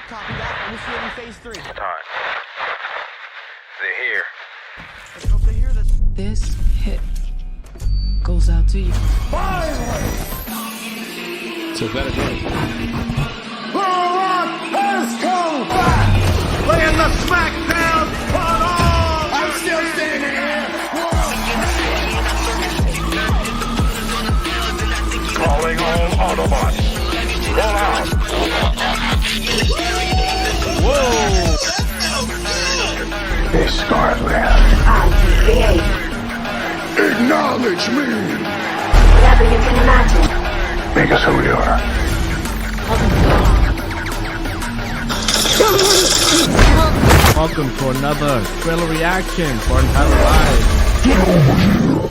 Copy that. Initiating phase 3. Time. They're here. Let's hope they hear this. This hit goes out to you. Finally! So better go. Rock has come back! Laying the smackdown on all! I'm still standing here! Calling all Autobots. Roll out. Whoa! This Scarlet. Acknowledge me! Whatever you can imagine. Make us who we are. Welcome to another trailer reaction for Untitled Live. Get over here!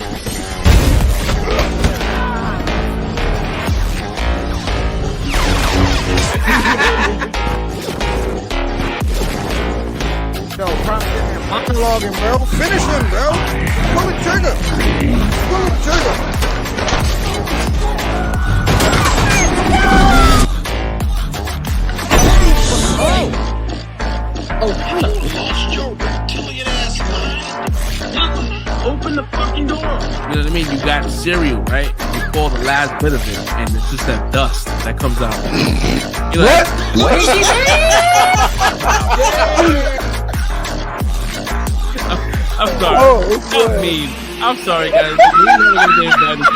Yo, monologuing, bro. Finish him, bro. Pull the trigger. Pull the trigger. Oh, hello. Lost your reptilian ass mind. Open the fucking door. You know what I mean? You got cereal, right? You pour the last bit of it, and it's just that dust that comes out. You're like, What is he I'm sorry. I'm mean. I'm sorry, guys.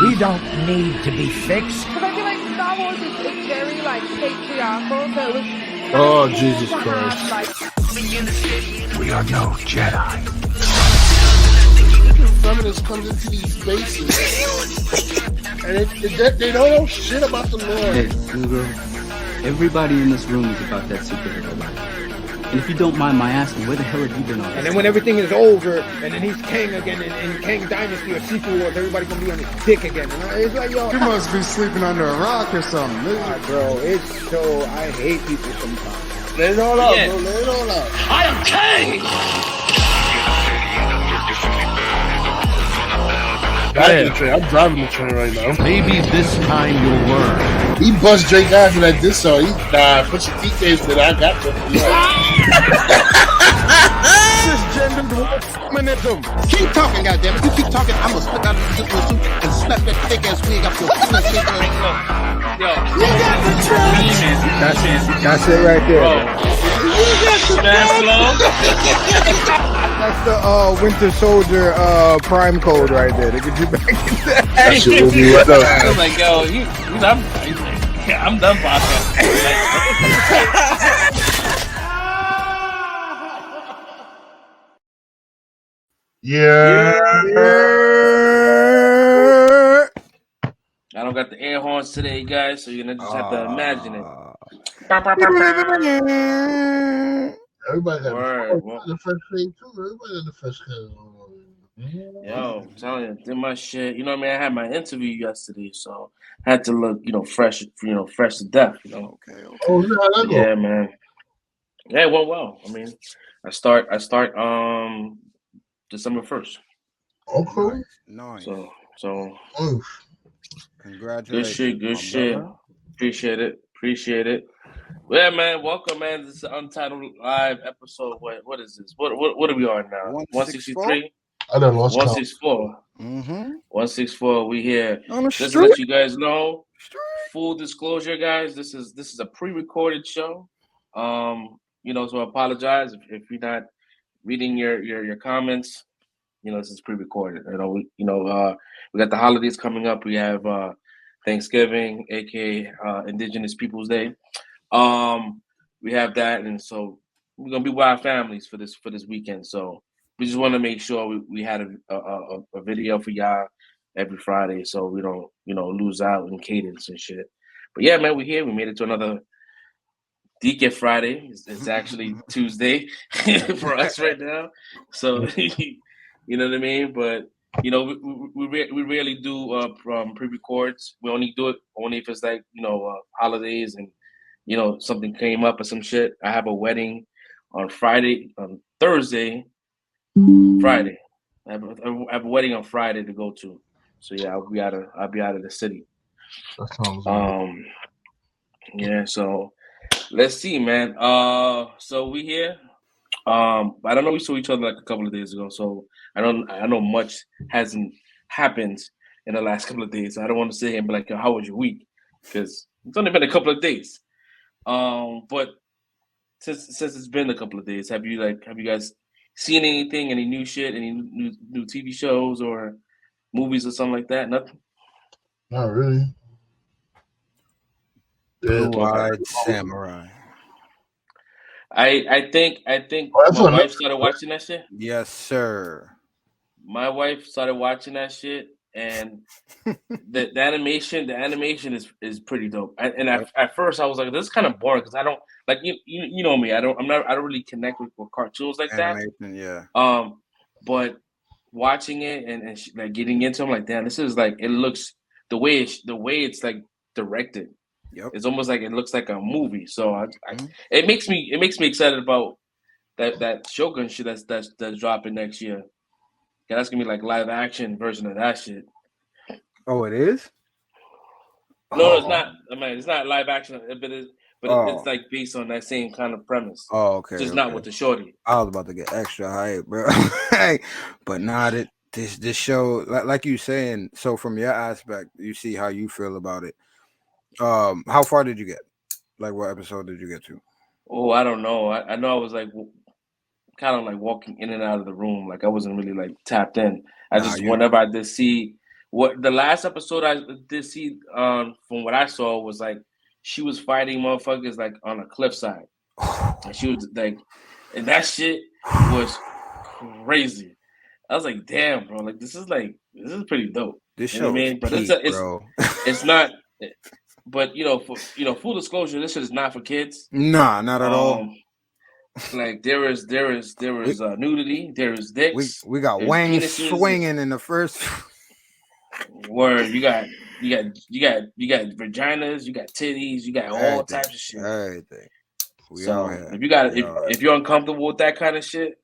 We don't need to be fixed. Because I feel like Star Wars is very like patriarchal, so it was. Oh, Jesus Christ. We are no Jedi. Feminists comes into these spaces and they don't know shit about the Lord. Hey, everybody in this room is about that superhero life. And if you don't mind my asking, where the hell have you been all this And then when everything is over, and then he's king again, in King Dynasty or Secret Wars, everybody's gonna be on his dick again. And it's like, yo, You must be sleeping under a rock or something. God, bro, it's so, I hate people sometimes. Let it all out, bro, let it all out. I am king! I'm driving the train right now. Maybe this time you'll learn. He bust Drake after that diss song. He put your TKs that I got to. Feminism. Keep talking, goddammit. You keep talking, I'm gonna slip out of the suit and slap that thick ass wig up your face. Yo. You got the truth. That's it right there. That's the Winter Soldier prime code right there to get you back in there. That shit will be right up. I was like, yo, I'm done podcasting. Yeah. I don't got the air horns today, guys, so you're gonna just have to imagine it. Everybody had Word. the first thing too. Everybody had the first thing. Yo, I'm telling you, did my shit. You know what I mean? I had my interview yesterday, so I had to look, fresh, fresh to death, Okay. Oh, yeah, Yeah, man. Yeah, it went well. I mean, I start December 1st. Okay. Nice. So Congratulations. good shit. Appreciate it. Well, yeah, man, welcome, man. This is Untitled Live episode. What is this? What are we on now? 163? I done lost 164. 164. We here. Just to let you guys know. Full disclosure, guys. This is a pre-recorded show. So I apologize if you're not reading your comments. this is pre-recorded. We got the holidays coming up. We have Thanksgiving, aka Indigenous Peoples Day. We have that, and so we're gonna be with our families for this weekend. So we just want to make sure we had a video for y'all every Friday, so we don't lose out in cadence and shit. But yeah, man, we're here. We made it to another DK Friday. It's actually Tuesday for us right now. So you know what I mean. But we rarely do pre-records. We only do it only if it's like holidays and something came up or some shit. I have a wedding on Friday, on Thursday, Friday. I have a wedding on Friday to go to. So yeah, I'll be out of the city. That sounds good. Yeah. So let's see, man. So we here. I don't know. We saw each other like a couple of days ago. So I know much hasn't happened in the last couple of days. So I don't want to sit here and be like, "How was your week?" Because it's only been a couple of days. But since it's been a couple of days, have you guys seen anything? Any new shit? Any new TV shows or movies or something like that? Nothing. Not really. Blue-Eyed Samurai. I think my wife started watching that shit. Yes, sir. My wife started watching that shit, and the animation is pretty dope. At first I was like, this is kind of boring because I don't like you know me. I don't really connect with cartoons like animation, that. Yeah. But watching it and like getting into, I'm like, damn, this is like, it looks the way it's like directed. Yep. It's almost like it looks like a movie. So it makes me excited about that Shogun shit that's dropping next year. Yeah, that's gonna be like live action version of that shit. Oh, it is? No, it's not. I mean, it's not live action, but it's like based on that same kind of premise. Oh, okay. Just not with the shorty. I was about to get extra hype, bro. But not this show, like you saying. So from your aspect, you see how you feel about it. How far did you get? Like, what episode did you get to? Oh, I don't know. I know I was like kind of like walking in and out of the room. Like I wasn't really like tapped in. Whenever I did see what the last episode I did see, from what I saw was like she was fighting motherfuckers like on a cliffside. And she was like, and that shit was crazy. I was like, damn, bro, like this is pretty dope. This show, but bro. It's not. But full disclosure, this is not for kids. Nah, not at all. Like there is nudity, there is dicks. We got wings swinging in the first. Word, you got vaginas, you got titties, you got all types of shit. Everything. If you're uncomfortable with that kind of shit,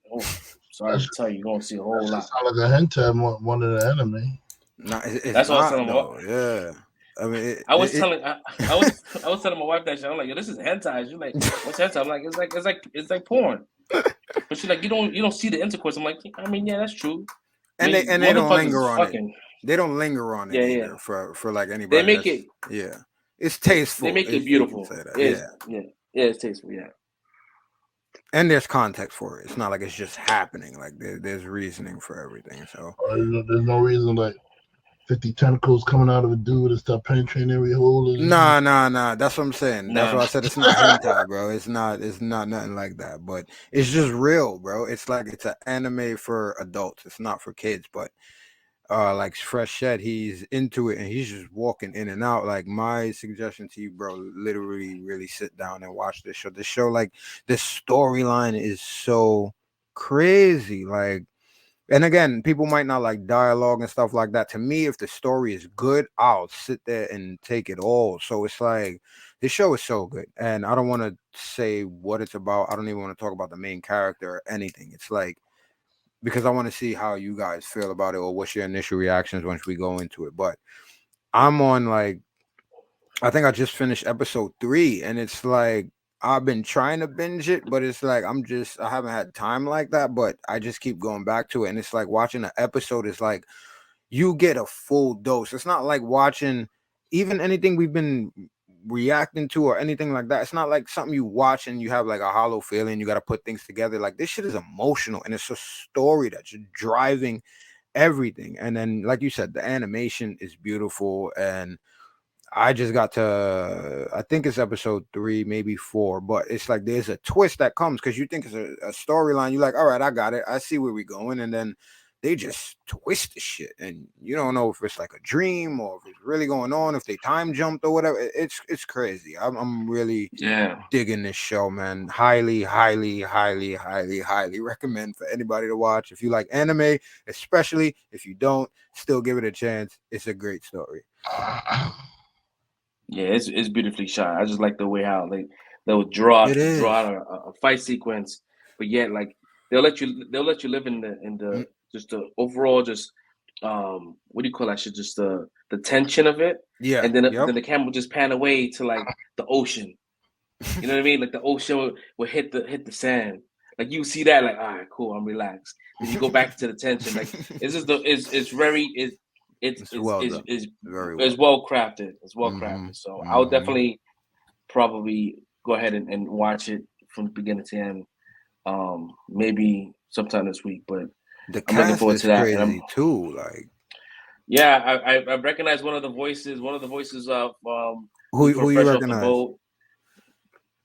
sorry to tell you, you're gonna see a whole lot. Sound like a hentai one of the anime. Nah, that's what I was telling. Yeah. I mean, I was telling my wife that shit. I'm like, yo, this is hentai. She's like, what's hentai? I'm like, it's like porn. But she's like, you don't see the intercourse. I'm like, I mean, yeah, that's true. And they don't linger on it. They don't linger on it either for like anybody. They make it. Yeah, it's tasteful. They make it beautiful. It's tasteful. Yeah. And there's context for it. It's not like it's just happening. Like there's reasoning for everything. So there's no reason like 50 tentacles coming out of a dude and start penetrating every hole. Nah. That's what I'm saying. That's why I said it's not hentai, bro. It's not nothing like that. But it's just real, bro. It's like it's an anime for adults. It's not for kids. But like Fresh Shed, he's into it and he's just walking in and out. Like my suggestion to you, bro, literally really sit down and watch this show. This show, like this storyline is so crazy. Like, and again, people might not like dialogue and stuff like that. To me, if the story is good, I'll sit there and take it all. So it's like, this show is so good. And I don't want to say what it's about. I don't even want to talk about the main character or anything. It's like, because I want to see how you guys feel about it or what's your initial reactions once we go into it. But I'm on like, I think I just finished episode 3 and it's like, I've been trying to binge it, but it's like I haven't had time like that, but I just keep going back to it. And it's like watching an episode is like you get a full dose. It's not like watching even anything we've been reacting to or anything like that. It's not like something you watch and you have like a hollow feeling. You got to put things together. Like this shit is emotional, and it's a story that's driving everything. And then, like you said, the animation is beautiful. And I just got to, I think it's episode 3, maybe 4, but it's like there's a twist that comes because you think it's a storyline. You're like, all right, I got it. I see where we're going. And then they just twist the shit. And you don't know if it's like a dream or if it's really going on, if they time jumped or whatever. It's crazy. I'm really digging this show, man. Highly, highly, highly, highly, highly recommend for anybody to watch. If you like anime, especially if you don't, still give it a chance. It's a great story. Yeah, it's beautifully shot. I just like the way how they'll draw out a fight sequence, but yet like they'll let you live in the just the overall what do you call that shit? Just the tension of it. Yeah. And then then the camera will just pan away to like the ocean. You know what I mean? Like the ocean will hit the sand. Like you see that, like, all right, cool, I'm relaxed. Then you go back to the tension. Like it's just it's well crafted. It's well crafted. So I'll definitely probably go ahead and watch it from beginning to end. Maybe sometime this week, but I'm looking forward to that. Crazy too. Like, yeah, I recognize one of the voices. One of the voices of who you recognize?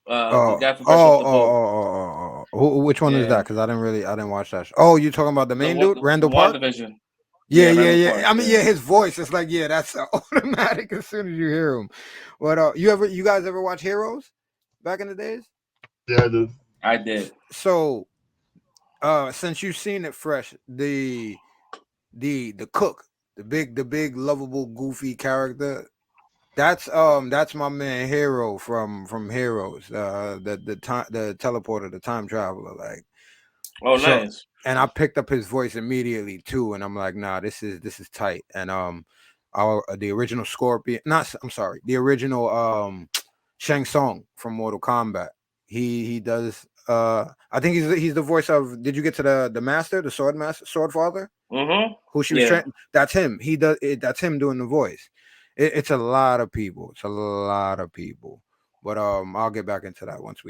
The guy from Fresh Off the Boat. Which one is that? Because I didn't watch that. Oh, you talking about the main dude, Randall Park? Division. Yeah. I mean, his voice. It's like, that's automatic as soon as you hear him. But you guys ever watch Heroes back in the days? Yeah, I did. I did. So, since you've seen it fresh, the cook, the big lovable goofy character, that's my man Hero from Heroes, the teleporter, the time traveler, like. Nice. And I picked up his voice immediately too, and I'm like, nah, this is tight. And the original Scorpion, the original Shang Tsung from Mortal Kombat. He does. I think he's the voice of. Did you get to the master, the sword father? Mm-hmm. Who she was training? That's him. He does it. That's him doing the voice. It's a lot of people. But I'll get back into that once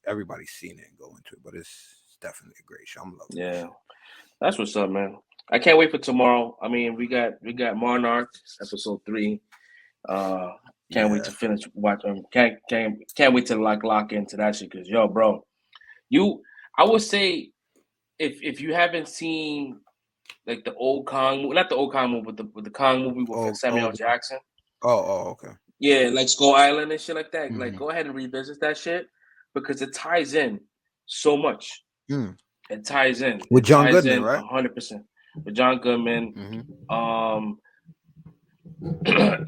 everybody's seen it and go into it. But it's definitely a great show. I'm loving it. Yeah, that's what's up, man. I can't wait for tomorrow. I mean, we got Monarch episode 3. Can't wait to finish watching. Can't wait to lock into that shit because bro, I would say if you haven't seen like the old Kong, not the old Kong movie, but the Kong movie with Samuel Jackson. Okay. Yeah, like Skull Island and shit like that. Mm-hmm. Like, go ahead and revisit that shit because it ties in so much. It ties in with John Goodman, right? 100% with John Goodman.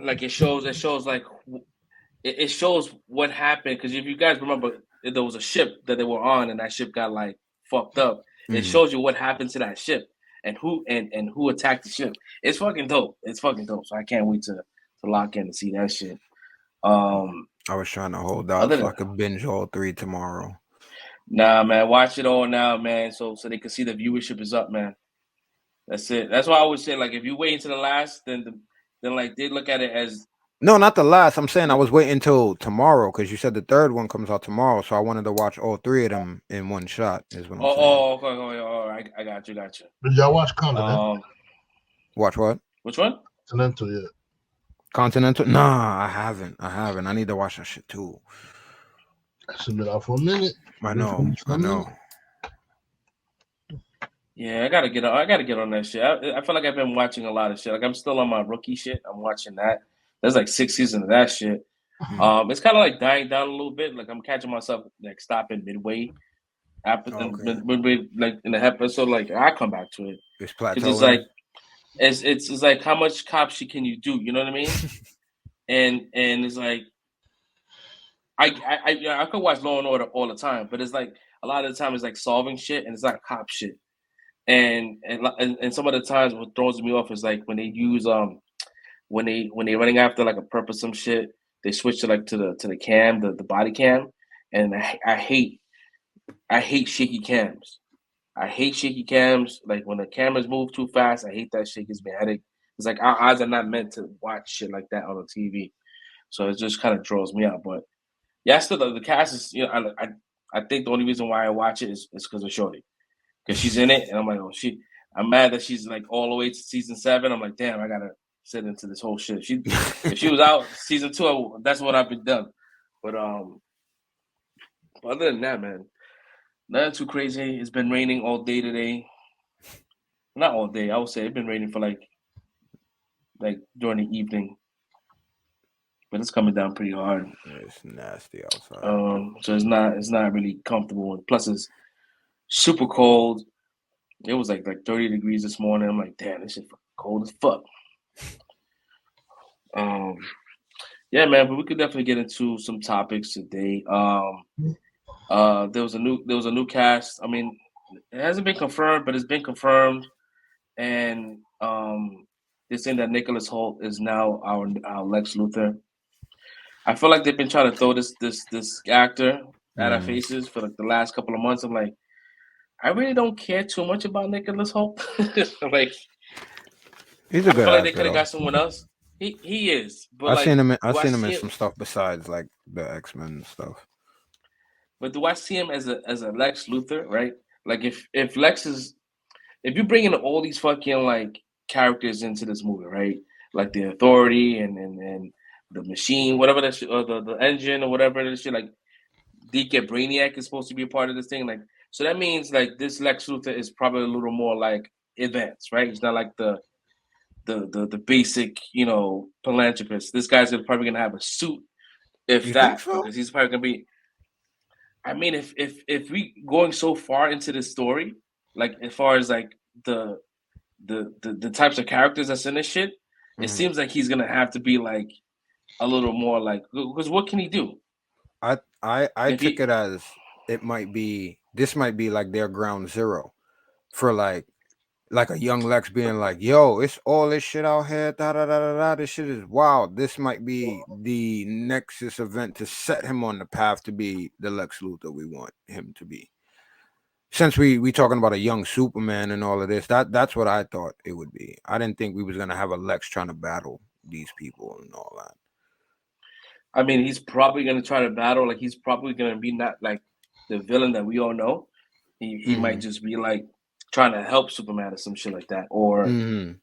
Like it shows like it shows what happened because if you guys remember, there was a ship that they were on and that ship got like fucked up. It shows you what happened to that ship and who attacked the ship. It's fucking dope. So I can't wait to lock in and see that shit. I was trying to hold out so I could binge all 3 tomorrow. Nah, man, watch it all now, man. So they can see the viewership is up, man. That's it. That's why I always say, like, if you wait until the last, then like they look at it as no, not the last. I'm saying I was waiting until tomorrow because you said the 3rd one comes out tomorrow, so I wanted to watch all 3 of them in one shot. Is what I'm saying. Okay. All right, I got you. Did y'all watch Continental? Watch what? Which one? Continental, yeah. Continental? Nah, I haven't. I need to watch that shit too. That should been out for a minute. I know. Yeah, I gotta get on that shit. I feel like I've been watching a lot of shit. Like I'm still on my rookie shit. I'm watching that. There's like 6 seasons of that shit. It's kind of like dying down a little bit. Like I'm catching myself like stopping midway after midway, like in the episode. Like I come back to it. It's plateau. It's like it's like how much cop shit can you do? You know what I mean? and it's like I could watch Law and Order all the time, but it's like a lot of the time it's like solving shit and it's not cop shit. And some of the times what throws me off is like when they use when they running after like a perp or some shit, they switch to like to the cam, the body cam, and I hate shaky cams. I hate shaky cams. Like when the cameras move too fast, I hate that shit. Gives me a headache. It's like our eyes are not meant to watch shit like that on the TV. So it just kind of draws me out. But yeah, still the cast is, you know, I think the only reason why I watch it is because of Shorty, because she's in it, and I'm like, oh, I'm mad that she's like all the way to season 7. I'm like, damn, I gotta sit into this whole shit. If she was out season 2, that's what I've been done. But other than that, man, nothing too crazy. It's been raining all day today. Not all day. I would say it's been raining for like during the evening, but it's coming down pretty hard. It's nasty outside. So it's not really comfortable. Plus, it's super cold. It was like 30 degrees this morning. I'm like, damn, this shit cold as fuck. Yeah, man, but we could definitely get into some topics today. There was a new cast. I mean, it hasn't been confirmed, but it's been confirmed, and they're saying that Nicholas Hoult is now our Lex Luthor. I feel like they've been trying to throw this actor at our faces for like the last couple of months. I'm like, I really don't care too much about Nicholas Hoult. Like, he's a good I feel like they actor, could have though. got someone else. He is, but I've seen him in him some stuff besides like the X-Men stuff. But do I see him as a Lex Luthor, right? Like if Lex is, if you bring in all these fucking like characters into this movie, right? Like the Authority and the Machine, whatever that shit, or the Engine or whatever that shit, like DK Brainiac is supposed to be a part of this thing, like, so that means like this Lex Luthor is probably a little more like advanced, right? He's not like the basic, you know, philanthropist. This guy's probably gonna have a suit, if You that, think so? because he's probably gonna be. I mean, if we going so far into the story, like as far as like the types of characters that's in this shit, it seems like he's gonna have to be like a little more like, because what can he do? I took it as this might be like their ground zero for like a young Lex being like, yo, it's all this shit out here, da da da da da. This shit is wild. This might be the Nexus event to set him on the path to be the Lex Luthor we want him to be. Since we talking about a young Superman and all of this, that's what I thought it would be. I didn't think we was gonna have a Lex trying to battle these people and all that. I mean, he's probably gonna try to battle. Like, he's probably gonna be not like the villain that we all know. He might just be like trying to help Superman or some shit like that, or you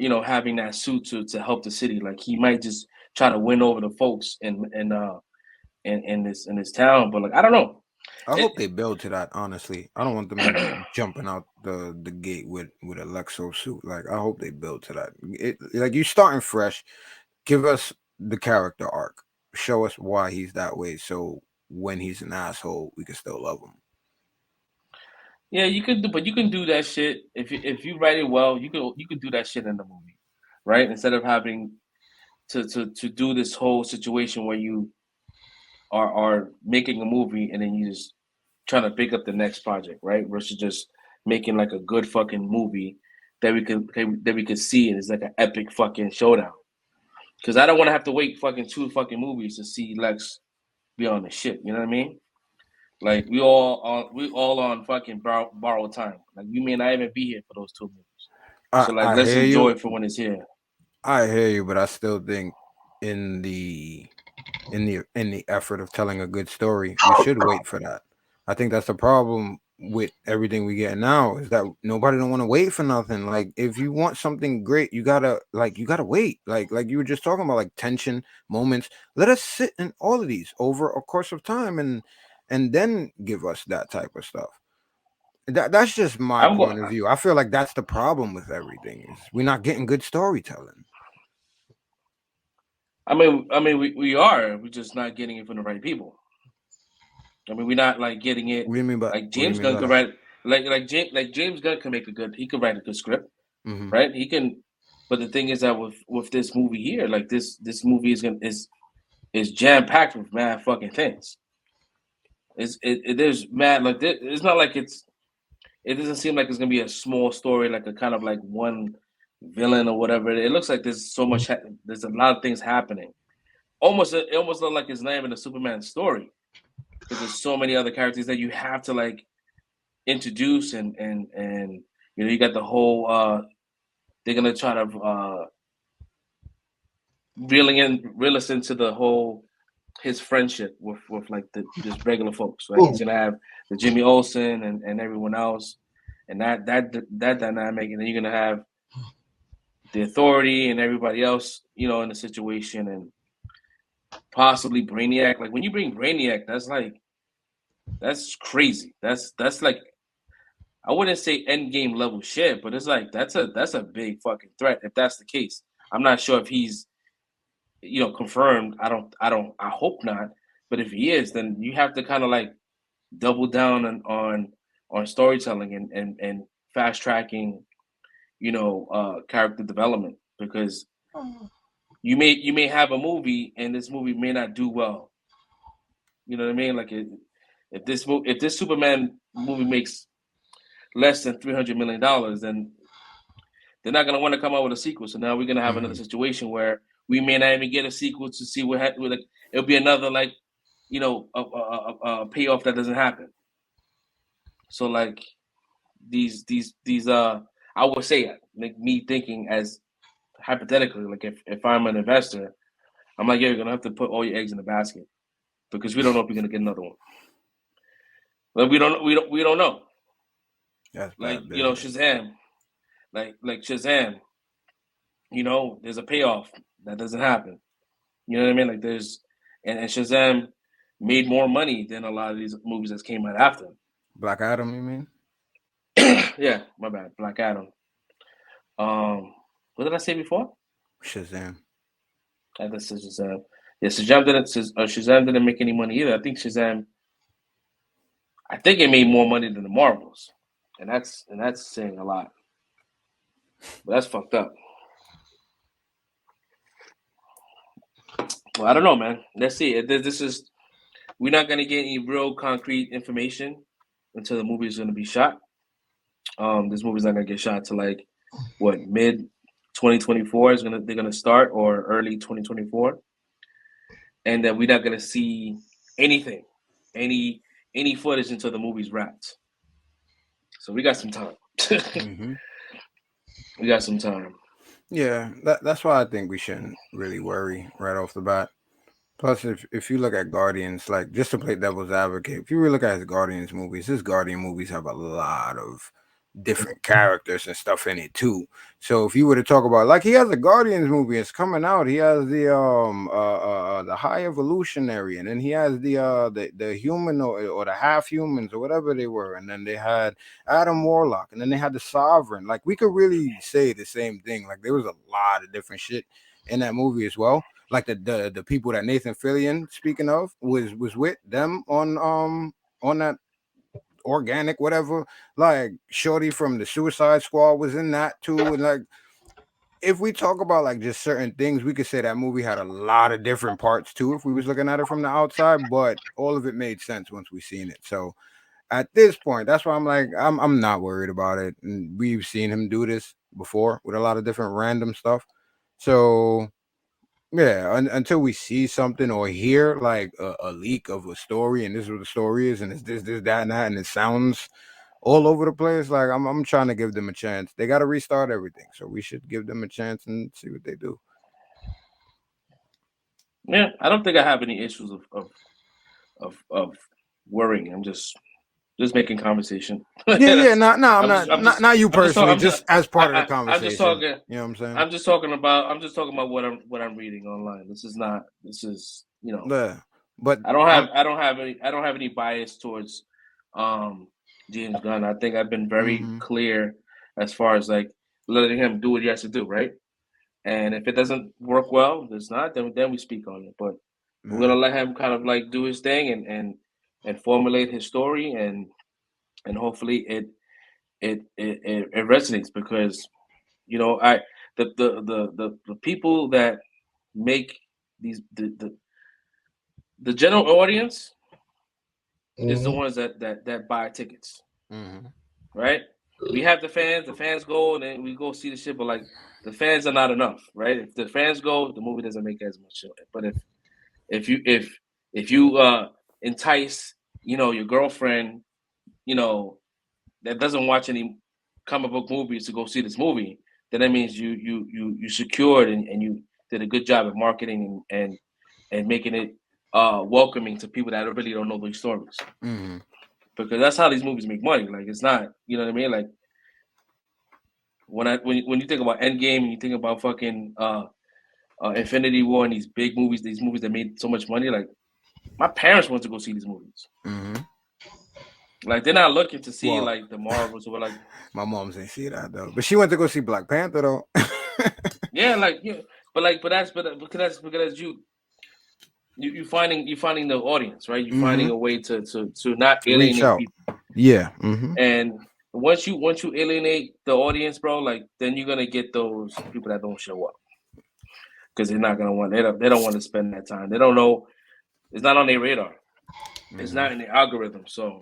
know, having that suit to help the city. Like, he might just try to win over the folks in this town. But like, I don't know. I hope they build to that. Honestly, I don't want them jumping out the gate with a Lexo suit. Like, I hope they build to that. Like, you starting fresh. Give us the character arc. Show us why he's that way. So when he's an asshole, we can still love him. Yeah, you can do that shit if you write it well. You can do that shit in the movie, right? Instead of having to do this whole situation where you are making a movie and then you just trying to pick up the next project, right? Versus just making like a good fucking movie that we could see, and it's like an epic fucking showdown. Because I don't want to have to wait fucking 2 fucking movies to see Lex be on the ship. You know what I mean? Like, we all on fucking borrowed time. Like, we may not even be here for those 2 movies. So like, let's enjoy it for when it's here. I hear you, but I still think in the effort of telling a good story, we should wait for that. I think that's the problem with everything we get now, is that nobody don't want to wait for nothing. Like, if you want something great, you gotta wait. Like you were just talking about, like, tension moments. Let us sit in all of these over a course of time and then give us that type of stuff. That's just my point of view. I feel like that's the problem with everything, is we're not getting good storytelling. I mean, we're just not getting it from the right people. I mean, we're not like getting it. What do you mean by, like, James Gunn could write James Gunn can make he could write a good script, right? He can, but the thing is that with this movie here, like this movie is jam packed with mad fucking things. There's mad, like, it's not like it doesn't seem like it's gonna be a small story, like a kind of like one villain or whatever. It looks like there's so much. There's a lot of things happening. It almost looks like it's not even a Superman story, because there's so many other characters that you have to like introduce, and you know, you got the whole. They're gonna try to reel us into the whole his friendship with like the just regular folks, right? He's gonna have the Jimmy Olsen and everyone else, and that dynamic, and then you're gonna have the Authority and everybody else, you know, in the situation, and possibly Brainiac. Like when you bring Brainiac, that's crazy. That's like, I wouldn't say end game level shit, but it's like that's a big fucking threat if that's the case. I'm not sure if he's, you know, confirmed. I hope not. But if he is, then you have to kind of like double down on storytelling and fast tracking, you know, character development, because you may have a movie and this movie may not do well. You know what I mean? Like if this Superman movie makes less than $300 million, then they're not gonna want to come out with a sequel. So now we're gonna have another situation where we may not even get a sequel to see what happened. Like, it'll be another, like, you know, a payoff that doesn't happen. So like these I would say, like, me thinking as hypothetically, like if I'm an investor, I'm like, yeah, you're gonna have to put all your eggs in the basket, because we don't know if we're gonna get another one. Like we don't know. That's like, bad you know, business. Shazam. Like Shazam, you know, there's a payoff that doesn't happen. You know what I mean? Like there's and Shazam made more money than a lot of these movies that came out after. Black Adam, you mean? Yeah, my bad. Black Adam. What did I say before? Shazam. I think Shazam. Yeah, Shazam didn't make any money either. I think it made more money than the Marvels, and that's saying a lot. But that's fucked up. Well, I don't know, man. Let's see. We're not gonna get any real concrete information until the movie is gonna be shot. This movie's not gonna get shot till like what, mid 2024 they're gonna start, or early 2024, and then we're not gonna see anything, any footage until the movie's wrapped. So we got some time. We got some time. Yeah, that's why I think we shouldn't really worry right off the bat. Plus, if you look at Guardians, like, just to play devil's advocate, if you really look at his Guardians movies, his Guardian movies have a lot of different characters and stuff in it too. So if you were to talk about, like, he has a Guardians movie, it's coming out. He has the High Evolutionary, and then he has the human or the half humans or whatever they were, and then they had Adam Warlock, and then they had the Sovereign. Like, we could really say the same thing. Like, there was a lot of different shit in that movie as well. Like the people that Nathan Fillion, speaking of, was with them on that organic whatever. Like Shorty from the Suicide Squad was in that too. And like, if we talk about like just certain things, we could say that movie had a lot of different parts too if we was looking at it from the outside, but all of it made sense once we seen it. So at this point, that's why I'm like, I'm not worried about it. And we've seen him do this before with a lot of different random stuff. So yeah, until we see something or hear like a leak of a story, and this is what the story is, and it's this, that, and that, and it sounds all over the place. Like I'm trying to give them a chance. They got to restart everything, so we should give them a chance and see what they do. Yeah, I don't think I have any issues of worrying. I'm just making conversation. Yeah. I'm not you personally, just as part of the conversation. I'm just talking. You know what I'm saying? I'm just talking about what I'm reading online. This is you know. Yeah, but I don't have any bias towards James Gunn. I think I've been very clear as far as like letting him do what he has to do, right? And if it doesn't work well, it's not. Then we speak on it. But we're gonna let him kind of like do his thing and formulate his story, and hopefully it resonates, because you know the people that make these the general audience is the ones that buy tickets, right? We have the fans go and then we go see the shit, but like the fans are not enough, right? If the fans go, the movie doesn't make as much. But if you entice, you know, your girlfriend, you know, that doesn't watch any comic book movies to go see this movie, then that means you secured and did a good job at marketing and making it welcoming to people that really don't know these stories. Mm-hmm. Because that's how these movies make money. Like it's not, you know what I mean? Like when you think about Endgame and you think about fucking Infinity War and these big movies, these movies that made so much money, like my parents went to go see these movies. Mm-hmm. Like they're not looking to see like the Marvels or like. My mom didn't see that though, but she went to go see Black Panther though. Yeah, but that's because you finding the audience, right? You're finding a way to not alienate people. Yeah. Mm-hmm. And once you alienate the audience, bro, like then you're gonna get those people that don't show up because they're not gonna want. They don't want to spend that time. They don't know. It's not on their radar. It's not in the algorithm. So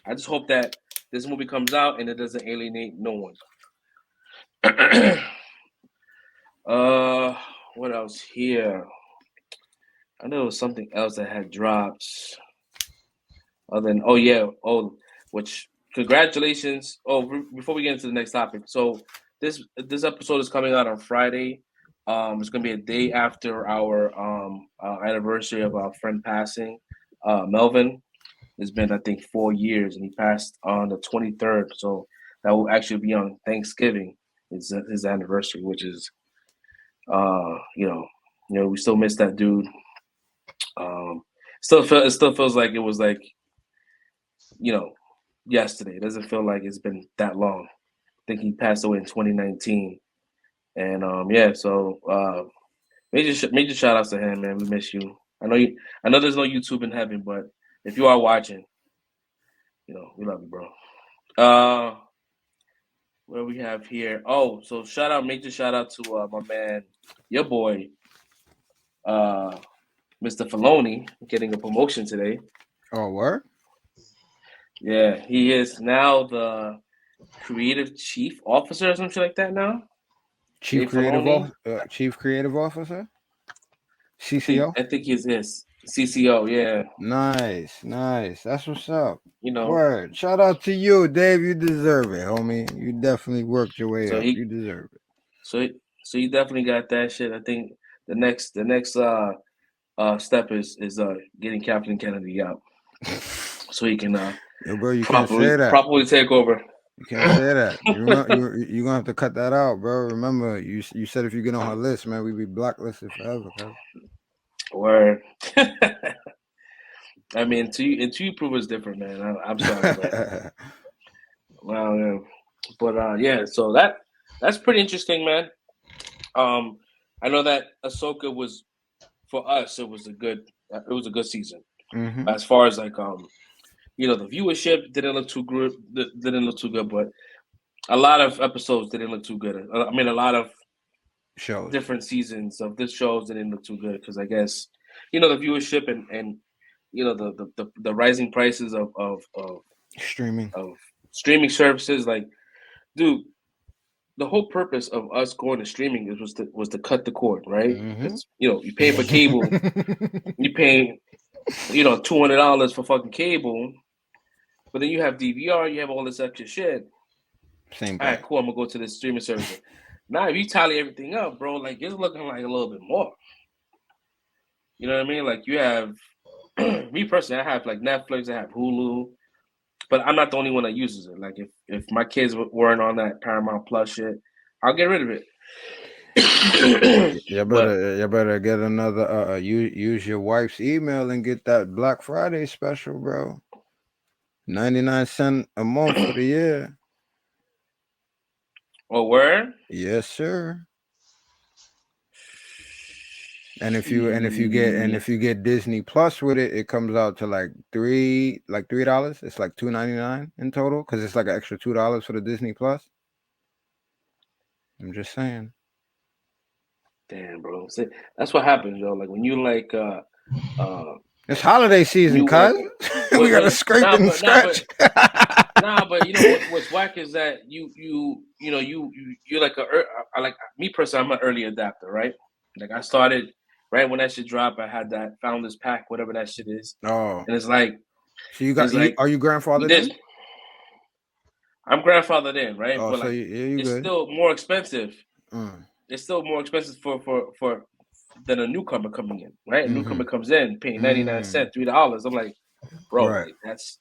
I just hope that this movie comes out and it doesn't alienate no one. What else here? I know there was something else that had dropped. Other than which congratulations. Before we get into the next topic, so this episode is coming out on Friday. It's gonna be a day after our anniversary of our friend passing, Melvin. It's been I think 4 years, and he passed on the 23rd. So that will actually be on Thanksgiving. It's his anniversary, which is, we still miss that dude. It still feels like it was like, yesterday. It doesn't feel like it's been that long. I think he passed away in 2019, and so major shout outs to him, man. We miss you. I know there's no YouTube in heaven, but if you are watching, we love you, bro. What do we have here? Oh, so major shout out to my man, your boy, Mr. Filoni, getting a promotion today. Oh, word? Yeah, he is now the creative chief officer or something like that now. Chief creative officer? CCO? I think he's this. CCO, yeah. Nice. That's what's up. Word. Shout out to you, Dave. You deserve it, homie. You definitely worked your way up. You deserve it. So you definitely got that shit. I think the next step is getting Captain Kennedy out, so he can bro, you can't say that. Properly take over. You can't say that. You're gonna have to cut that out, bro. Remember, you said if you get on her list, man, we'd be blacklisted forever, bro. Word. I mean, until you prove it's different, man. I'm sorry, but wow, man. But so that's pretty interesting, man. I know that Ahsoka was, for us, it was a good season. Mm-hmm. As far as like the viewership didn't look too good, but a lot of episodes didn't look too good. I mean, a lot of shows, different seasons of this shows didn't look too good because I guess the viewership and the rising prices of streaming services. Like, dude, the whole purpose of us going to streaming was to cut the cord, right? Because you pay for cable, you pay $200 for fucking cable, but then you have DVR, you have all this extra shit. Same. All right, cool. I'm gonna go to this streaming service. Now, if you tally everything up, bro, like it's looking like a little bit more. You know what I mean? Like you have me personally, I have like Netflix, I have Hulu, but I'm not the only one that uses it. Like if my kids weren't on that Paramount Plus shit, I'll get rid of it. You better get another. Use your wife's email and get that Black Friday special, bro. 99 cents a month for the year. Oh, where? Yes, sir. And if you get Disney Plus with it, it comes out to like $3. It's like $2.99 in total because it's like an extra $2 for the Disney Plus. I'm just saying. Damn, bro. See, that's what happens, yo. Like when you like it's holiday season, cuz. We gotta scrape and scratch. But what's whack is that you're like like me personally, I'm an early adapter, right? Like I started right when that shit dropped. I had that Founders Pack, whatever that shit is. Oh, and it's like, so you got? Are you grandfathered in? I'm grandfathered in, right? Oh, but so like, you it's good. Still more expensive. more expensive for than a newcomer coming in, right? A newcomer comes in paying 99 cents, $3. I'm like, bro, like, that's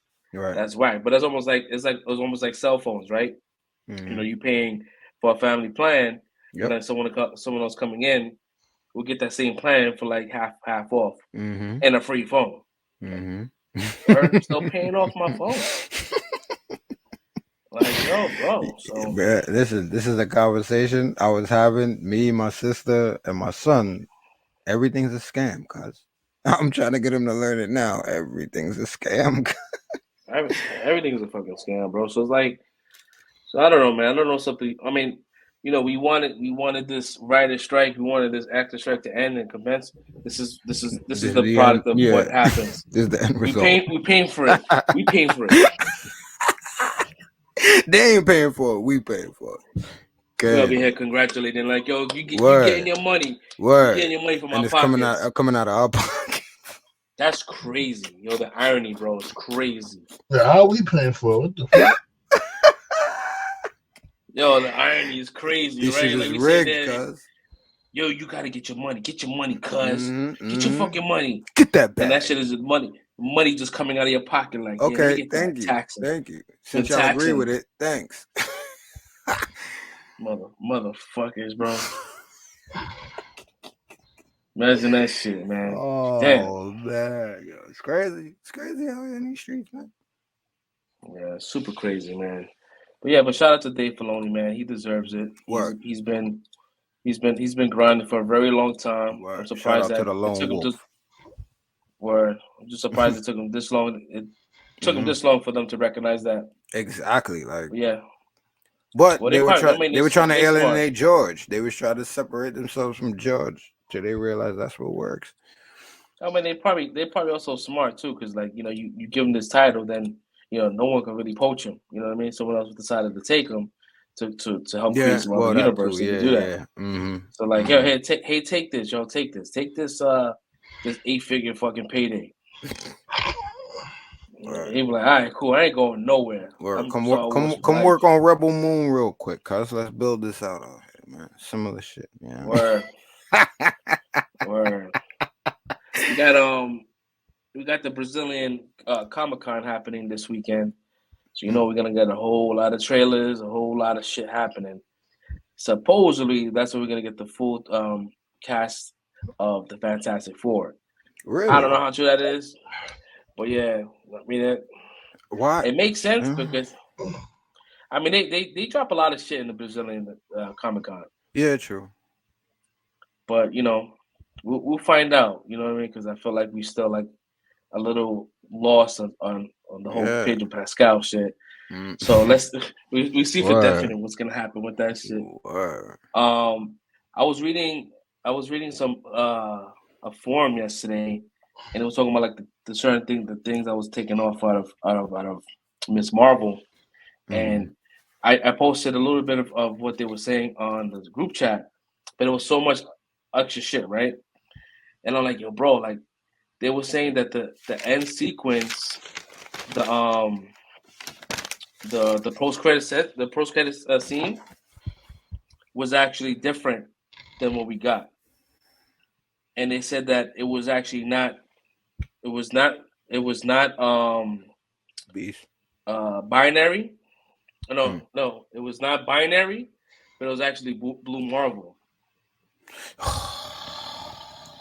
whack. But that's almost like it was almost like cell phones, right? You know, you paying for a family plan, and then someone else coming in will get that same plan for like half off and a free phone. I'm still paying off my phone. Like, yo, bro. So this is a conversation I was having, me, my sister, and my son. Everything's a scam, cuz. I'm trying to get him to learn it now. Everything's a scam. Everything's a fucking scam, bro. So it's like, I don't know, man. I don't know something. I mean, you know, we wanted this writer strike, we wanted this actor strike to end and commence. This is the product of what happens. This is the end result. We paying for it. We paying for it. They ain't paying for it. We paying for it. We'll be here congratulating, like, yo, you getting your money. Word. You getting your money from and our it's pockets. coming out of our pocket. That's crazy. Yo, the irony, bro, is crazy. Yeah, how are we paying for it? What the fuck? Yo, the irony is crazy, This right? shit Like, is we rigged, say that, cuz. yo, you gotta get your money. Get your money, cuz. Get your fucking money. Get that back. And that shit is money just coming out of your pocket. Like, okay, yeah, get thank that. you. Taxing. Thank you. Since y'all agree with it, thanks. Motherfuckers, bro. Imagine that shit, man. Oh, damn, man. Yo, it's crazy. It's crazy out here in these streets, man. Yeah, super crazy, man. But shout out to Dave Filoni, man. He deserves it. He's been grinding for a very long time. I'm surprised that it took him I'm just surprised it took him this long. It took him this long for them to recognize that. Exactly, like yeah. But Well, they were trying to they alienate George. They was trying to separate themselves from George till they realize that's what works. I mean, they probably also smart too, because like, you know, you give him this title, then, you know, no one can really poach him. You know what I mean? Someone else decided to take him to help create some other universe. They can do that. So like, yo, hey, take this, yo, take this 8-figure fucking payday. He was like, all right, cool. I ain't going nowhere. Come work on Rebel Moon real quick, cuz. Let's build this out here, man. Some of the shit, yeah. Word. Word. We got the Brazilian Comic-Con happening this weekend. So you know we're gonna get a whole lot of trailers, a whole lot of shit happening. Supposedly that's where we're gonna get the full cast of the Fantastic Four. Really? I don't know how true that is. But yeah, I mean, why? It makes sense because, I mean, they drop a lot of shit in the Brazilian Comic-Con. Yeah, true. But, you know, we'll find out, you know what I mean? Because I feel like we still like a little lost on the whole Pedro Pascal shit. So we see for definite what's gonna happen with that shit. I was reading some a forum yesterday, and it was talking about like the certain things I was taking off out of Miss Marvel, and I posted a little bit of what they were saying on the group chat, but it was so much extra shit, right? And I'm like, yo, bro, like they were saying that the end sequence, the post credit scene was actually different than what we got, and they said that it was actually not. It was not Beast. Binary. No, it was not binary, but it was actually Blue Marvel.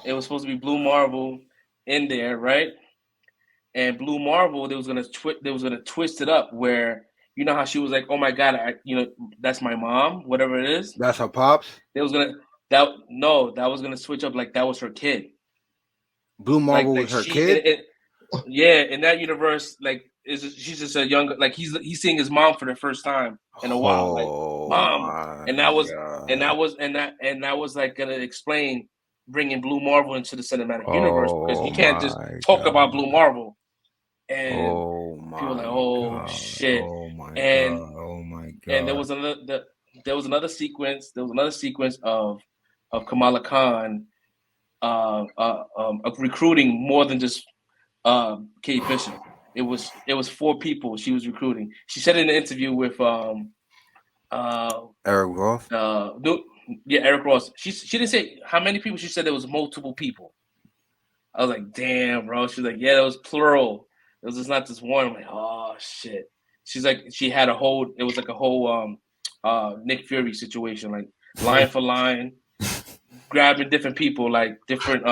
It was supposed to be Blue Marvel in there, right? And Blue Marvel, they was gonna twist it up where, you know how she was like, "Oh my God, that's my mom," whatever it is. That's her pops. They was gonna that was gonna switch up like that was her kid. Blue Marvel was her kid. Yeah, in that universe, like she's just a younger, like he's seeing his mom for the first time in a while, like mom, and that was like gonna explain bringing Blue Marvel into the cinematic universe, because you can't just talk about Blue Marvel and people are like, oh shit, and there was another sequence of Kamala Khan of recruiting more than just Kate Bishop. It was 4 people she was recruiting. She said in an interview with Eric Roth. Yeah, Eric Ross. She didn't say how many people. She said there was multiple people. I was like, damn, bro. She's like, yeah, it was plural. It was just not just one. I'm like, oh shit. She's like, she had a whole. It was like a whole Nick Fury situation, like line for line, grabbing different people, like different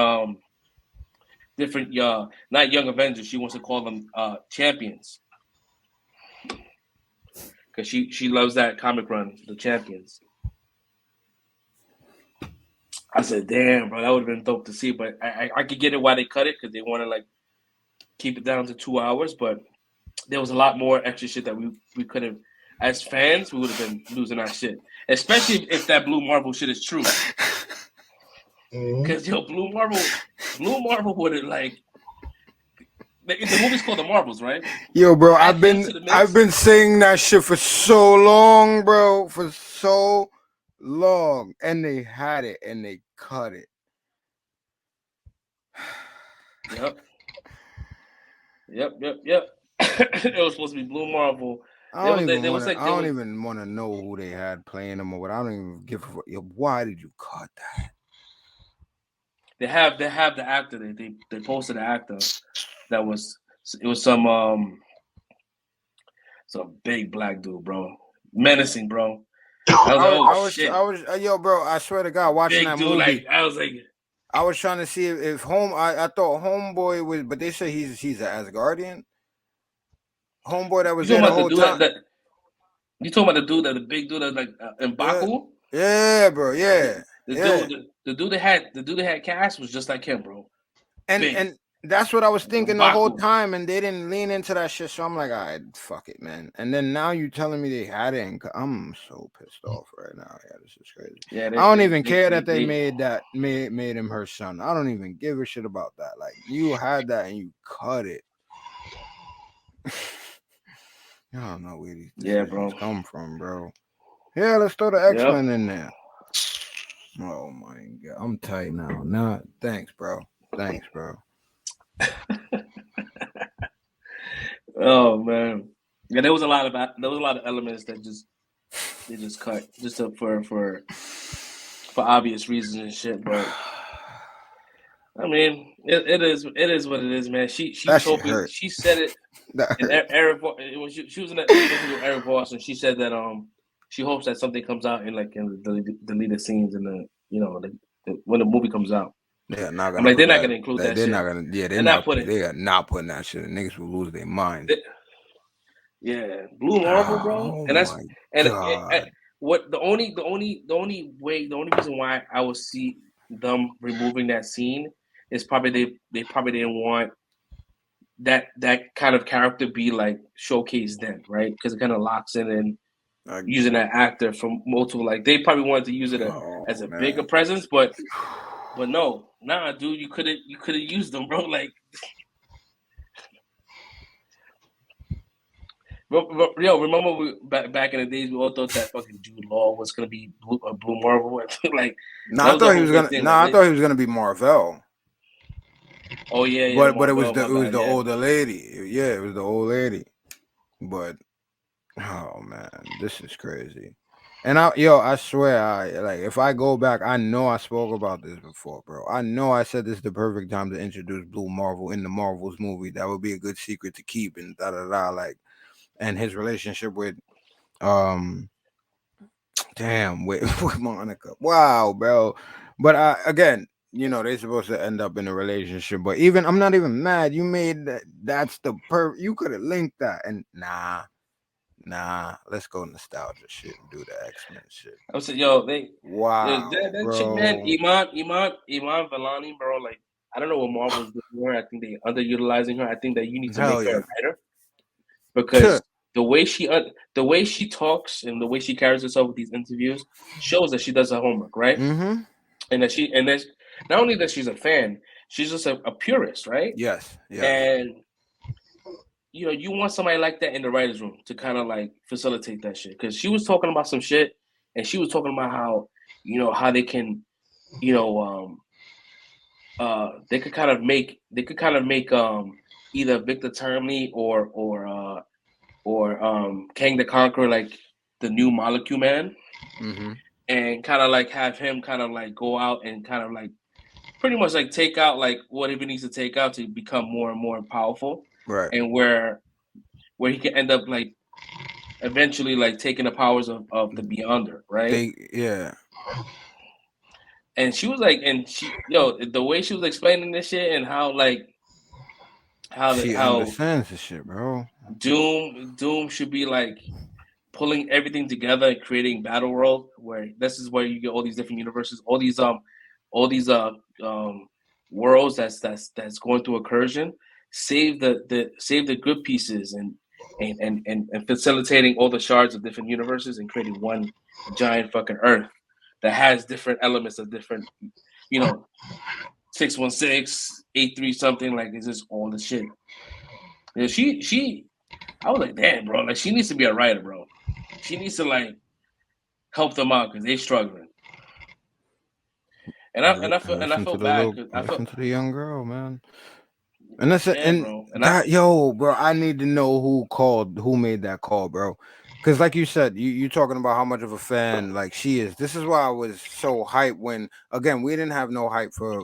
not young Avengers. She wants to call them champions because she loves that comic run, the Champions. I said, damn, bro, that would have been dope to see. But I could get it why they cut it because they want to like keep it down to 2 hours. But there was a lot more extra shit that we could have, as fans, we would have been losing our shit, especially if that Blue Marvel shit is true. Because Blue Marvel would have like. The movie's called The Marvels, right? Yo, bro, I've been saying that shit for so long, bro, for so long, and they had it and they cut it. Yep. It was supposed to be Blue Marvel. I don't even want to know who they had playing them or what. I don't even give a fuck. Yo, why did you cut that? They have the actor. They posted the actor that was some big black dude, bro. Menacing, bro. I was yo, bro, I swear to God, watching big that dude, movie. like, I was like, I was trying to see if I thought Homeboy was, but they say he's an Asgardian. Homeboy that was there the whole time. You talking about the dude the big dude that's like M'Baku? Yeah, bro. Yeah. The dude that had cast was just like him, bro. And that's what I was thinking the whole time, and they didn't lean into that shit. So I'm like, all right, fuck it, man. And then now you telling me they had it, and I'm so pissed off right now. Yeah, this is crazy. Yeah, I don't even care that they made him her son. I don't even give a shit about that. Like, you had that and you cut it. I don't know where these things come from, bro. Yeah, let's throw the X-Men in there. Oh my God, I'm tight now. Nah, thanks, bro. Oh man, yeah, there was a lot of elements that they just cut just for obvious reasons and shit. But I mean, it is what it is, man. She told me, she said it. Eric, when she was in that interview with Eric Voss, and she said that she hopes that something comes out in the deleted scenes in the when the movie comes out. They're not gonna. I'm like, they're not gonna include that shit. They're not gonna. Yeah, they're not putting that shit. Niggas will lose their mind. Blue Marvel, bro. And what the only reason why I would see them removing that scene is probably they probably didn't want that kind of character be like showcased then, right? Because it kind of locks in and using that actor from multiple, like they probably wanted to use it as a bigger presence, but no, dude, you could have used them, bro. Like, yo, remember back in the days we all thought that fucking Jude Law was gonna be Blue Marvel, like. I thought he was gonna be Marvel. Oh yeah, but it was the older lady. Yeah, it was the old lady. But oh man, this is crazy. And I swear, like if I go back, I know I spoke about this before, bro. I know I said this is the perfect time to introduce Blue Marvel in the Marvels movie. That would be a good secret to keep and like, and his relationship with with Monica. Wow, bro. But again, they're supposed to end up in a relationship. But I'm not even mad. You made that. That's the you could have linked that. And nah, let's go nostalgia shit and do the X-Men shit. I was saying, yo, that bro. chick, man, Iman Vellani, bro. Like, I don't know what Marvel's doing her. I think they underutilizing her. I think that you need to make her a writer because the way she talks and the way she carries herself with these interviews shows that she does her homework, right? Mm-hmm. And that not only that she's a fan, she's just a purist, right? Yes. And you want somebody like that in the writer's room to kind of like facilitate that shit. Because she was talking about some shit, and she was talking about how they can, they could kind of make either Victor Termly or Kang the Conqueror like the new Molecule Man. Mm-hmm. and kind of like have him kind of like go out and kind of like pretty much like take out like whatever he needs to take out to become more and more powerful, Right. and where he can end up like eventually like taking the powers of the Beyonder, right? Yeah. And she was like, and she, the way she was explaining this shit and how like She how understands this shit, bro. Doom should be like pulling everything together and creating Battle World, where this is where you get all these different universes, all these worlds that's going through incursion. Save the good pieces and facilitating all the shards of different universes and creating one giant fucking Earth that has different elements of different, 616, 83 something, like it's just all the shit. I was like, damn, bro, like she needs to be a writer, bro. She needs to like help them out because they're struggling. And I feel bad because I felt to the young girl, man. And that's bro. bro, I need to know who made that call, bro. Because like you said, you talking about how much of a fan like she is. This is why I was so hyped when, again, we didn't have no hype for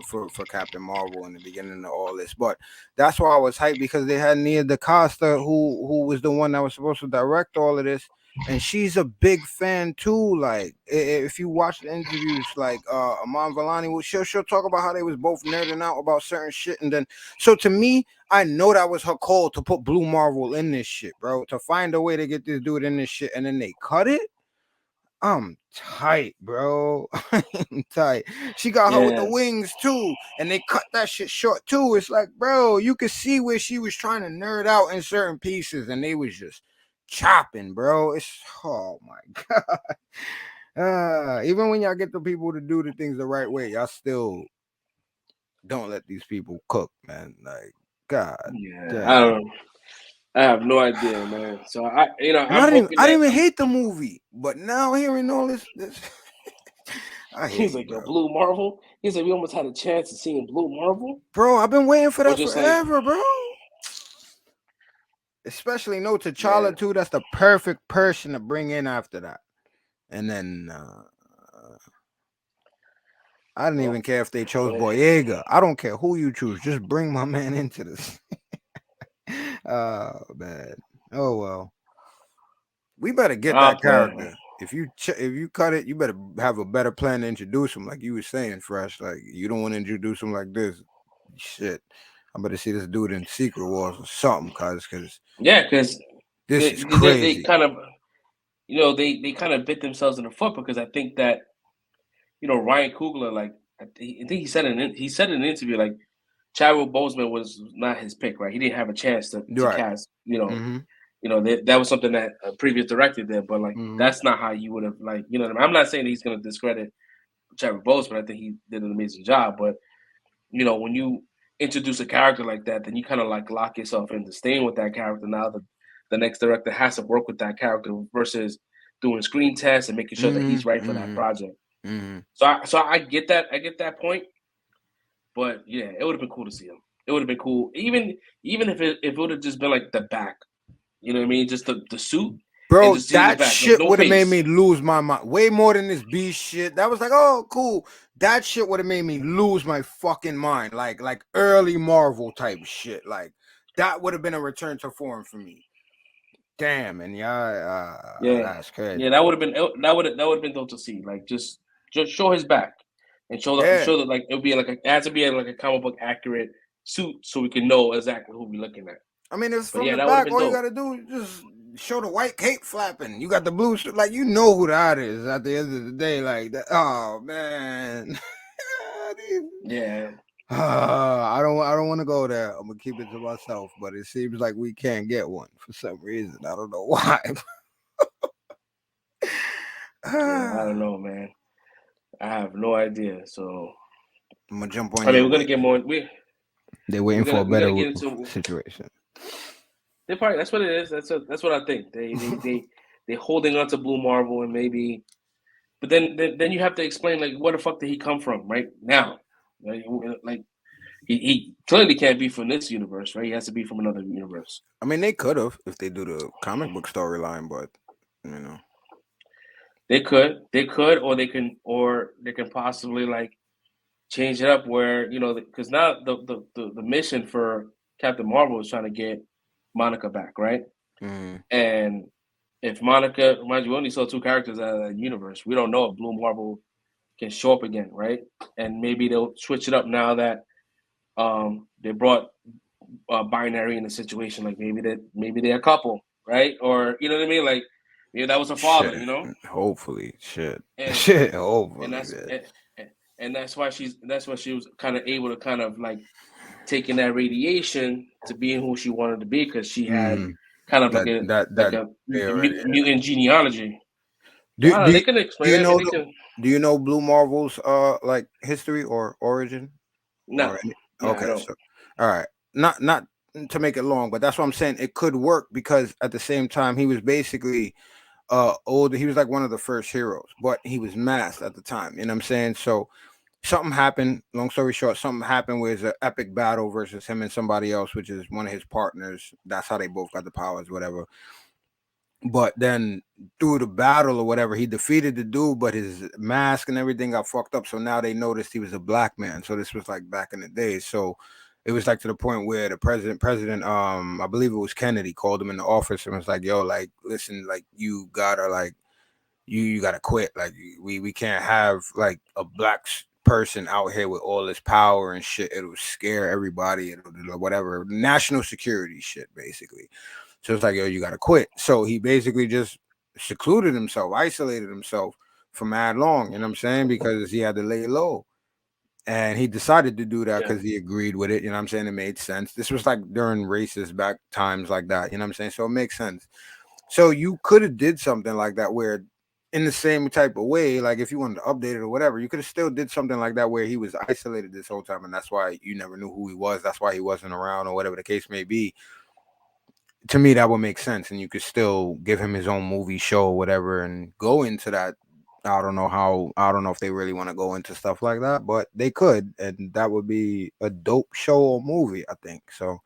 Captain Marvel in the beginning of all this, but that's why I was hyped, because they had Nia DaCosta, who was the one that was supposed to direct all of this. And she's a big fan too. Like, if you watch the interviews, like Aman Vellani, she'll talk about how they was both nerding out about certain shit. And then, so to me, I know that was her call to put Blue Marvel in this shit, bro. To find a way to get this dude in this shit, and then they cut it. I'm tight, bro. I'm tight. She got her with the wings too, and they cut that shit short too. It's like, bro, you could see where she was trying to nerd out in certain pieces, and they was just chopping, bro. It's, oh my god. Even when y'all get the people to do the things the right way, y'all still don't let these people cook, man. Like, God. Yeah, I have no idea, man. So I didn't even hate the movie, but now hearing all this he's like, yo, Blue Marvel. He's like, we almost had a chance of seeing Blue Marvel, bro. I've been waiting for that forever, like, bro. Especially T'Challa too. That's the perfect person to bring in after that. And then I didn't even care if they chose Boyega. I don't care who you choose. Just bring my man into this. Oh man. Oh well. We better get that character. If you cut it, you better have a better plan to introduce him. Like you were saying, Fresh. Like, you don't want to introduce him like this. Shit. I better see this dude in Secret Wars or something, because this is crazy. They kind of, they kind of bit themselves in the foot, because I think that, Ryan Coogler, like, I think he said in an interview, like, Chadwick Boseman was not his pick, right? He didn't have a chance to cast, that was something that a previous director did, but like that's not how you would have, like, what I mean? I'm not saying he's going to discredit Chadwick Boseman. I think he did an amazing job, but when you introduce a character like that, then you kind of like lock yourself into staying with that character. Now the next director has to work with that character versus doing screen tests and making sure that he's right for that project. So I get that. I get that point. But yeah, it would have been cool to see him. It would have been cool, even if it would have just been like the back, you know what I mean, just the suit. Bro, that shit would have made me lose my mind way more than this beast shit. That was like, oh, cool. That shit would have made me lose my fucking mind, like early Marvel type shit. Like, that would have been a return to form for me. Damn, and that's crazy. Yeah, that would have been dope to see. Like, just show his back. And show that like it would be like it has to be like a comic book accurate suit, so we can know exactly who we're looking at. I mean, if from the back, all you gotta do is just show the white cape flapping. You got the blue suit, like, you know who that is at the end of the day. Like that. Oh man. Yeah. I don't want to go there. I'm gonna keep it to myself, but it seems like we can't get one for some reason. I don't know why. I don't know, man. I have no idea. So I'm gonna jump on. I mean, we're gonna get more. They're waiting for a better situation. They probably, that's what it is. That's what I think. They're holding on to Blue Marvel, and maybe, but then you have to explain, like, where the fuck did he come from right now? Like he clearly can't be from this universe, right? He has to be from another universe. I mean, they could have if they do the comic book storyline, but They could, or they can possibly like change it up where because now the mission for Captain Marvel is trying to get Monica back, right? And if Monica, mind you, we only saw 2 characters out of that universe. We don't know if Blue Marvel can show up again, right? And maybe they'll switch it up now that they brought Binary in the situation. Like maybe they're a couple, right? Or you know what I mean? Like maybe that was a father, Shit. Hopefully, shit, and, shit. Hopefully, and that's why she was kind of able to kind of like taking that radiation to being who she wanted to be because she had kind of like a mutant genealogy. Do they can explain you know it. Do you know Blue Marvel's like history or origin? No. Okay, so all right, not to make it long, but that's what I'm saying. It could work because at the same time he was basically older. He was like one of the first heroes, but he was masked at the time. You know what I'm saying? So something happened. Long story short, something happened where it's an epic battle versus him and somebody else, which is one of his partners. That's how they both got the powers, whatever. But then through the battle or whatever, he defeated the dude, but his mask and everything got fucked up. So now they noticed he was a black man. So this was like back in the day. So it was like to the point where the president, I believe it was Kennedy, called him in the office and was like, yo, like, listen, like you gotta like, you gotta quit. Like we can't have like a black person out here with all this power and shit. It'll scare everybody. It'll whatever, national security shit, basically. So it's like, yo, you got to quit. So he basically just secluded himself, isolated himself for mad long, you know what I'm saying? Because he had to lay low. And he decided to do that because he agreed with it, you know what I'm saying? It made sense. This was like during racist back times like that, you know what I'm saying? So it makes sense. So you could have did something like that where in the same type of way, like if you wanted to update it or whatever, you could have still did something like that where he was isolated this whole time. And that's why you never knew who he was. That's why he wasn't around or whatever the case may be. To me, that would make sense, and you could still give him his own movie, show, or whatever, and go into that. I don't know if they really want to go into stuff like that, but they could, and that would be a dope show or movie, I think. So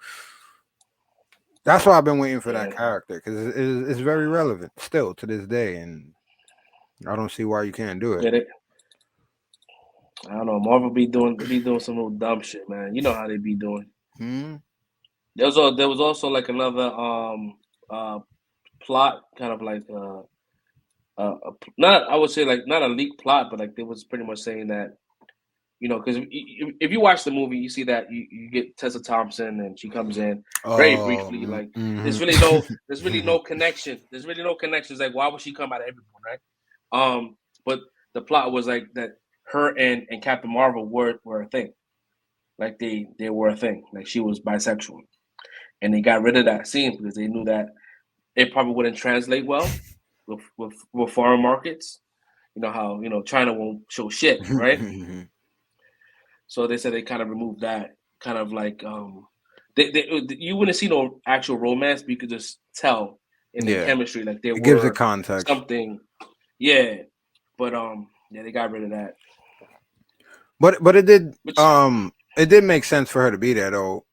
that's why I've been waiting for that character because it's very relevant still to this day, and I don't see why you can't do it. I don't know. Marvel be doing some little dumb shit, man. You know how they be doing. There was also like another plot, kind of like not, I would say like not a leak plot, but like they was pretty much saying that, because if you watch the movie, you see that you get Tessa Thompson and she comes in very briefly. Like there's really no connection. There's really no connections. Like why would she come out of everyone, right? But the plot was like that her and Captain Marvel were a thing. Like they were a thing. Like she was bisexual. And they got rid of that scene because they knew that it probably wouldn't translate well with foreign markets. You know how China won't show shit, right? So they said they kind of removed that, kind of like you wouldn't see no actual romance, but you could just tell in their chemistry, like they gives it context. Something, but they got rid of that. But it did it did make sense for her to be there though,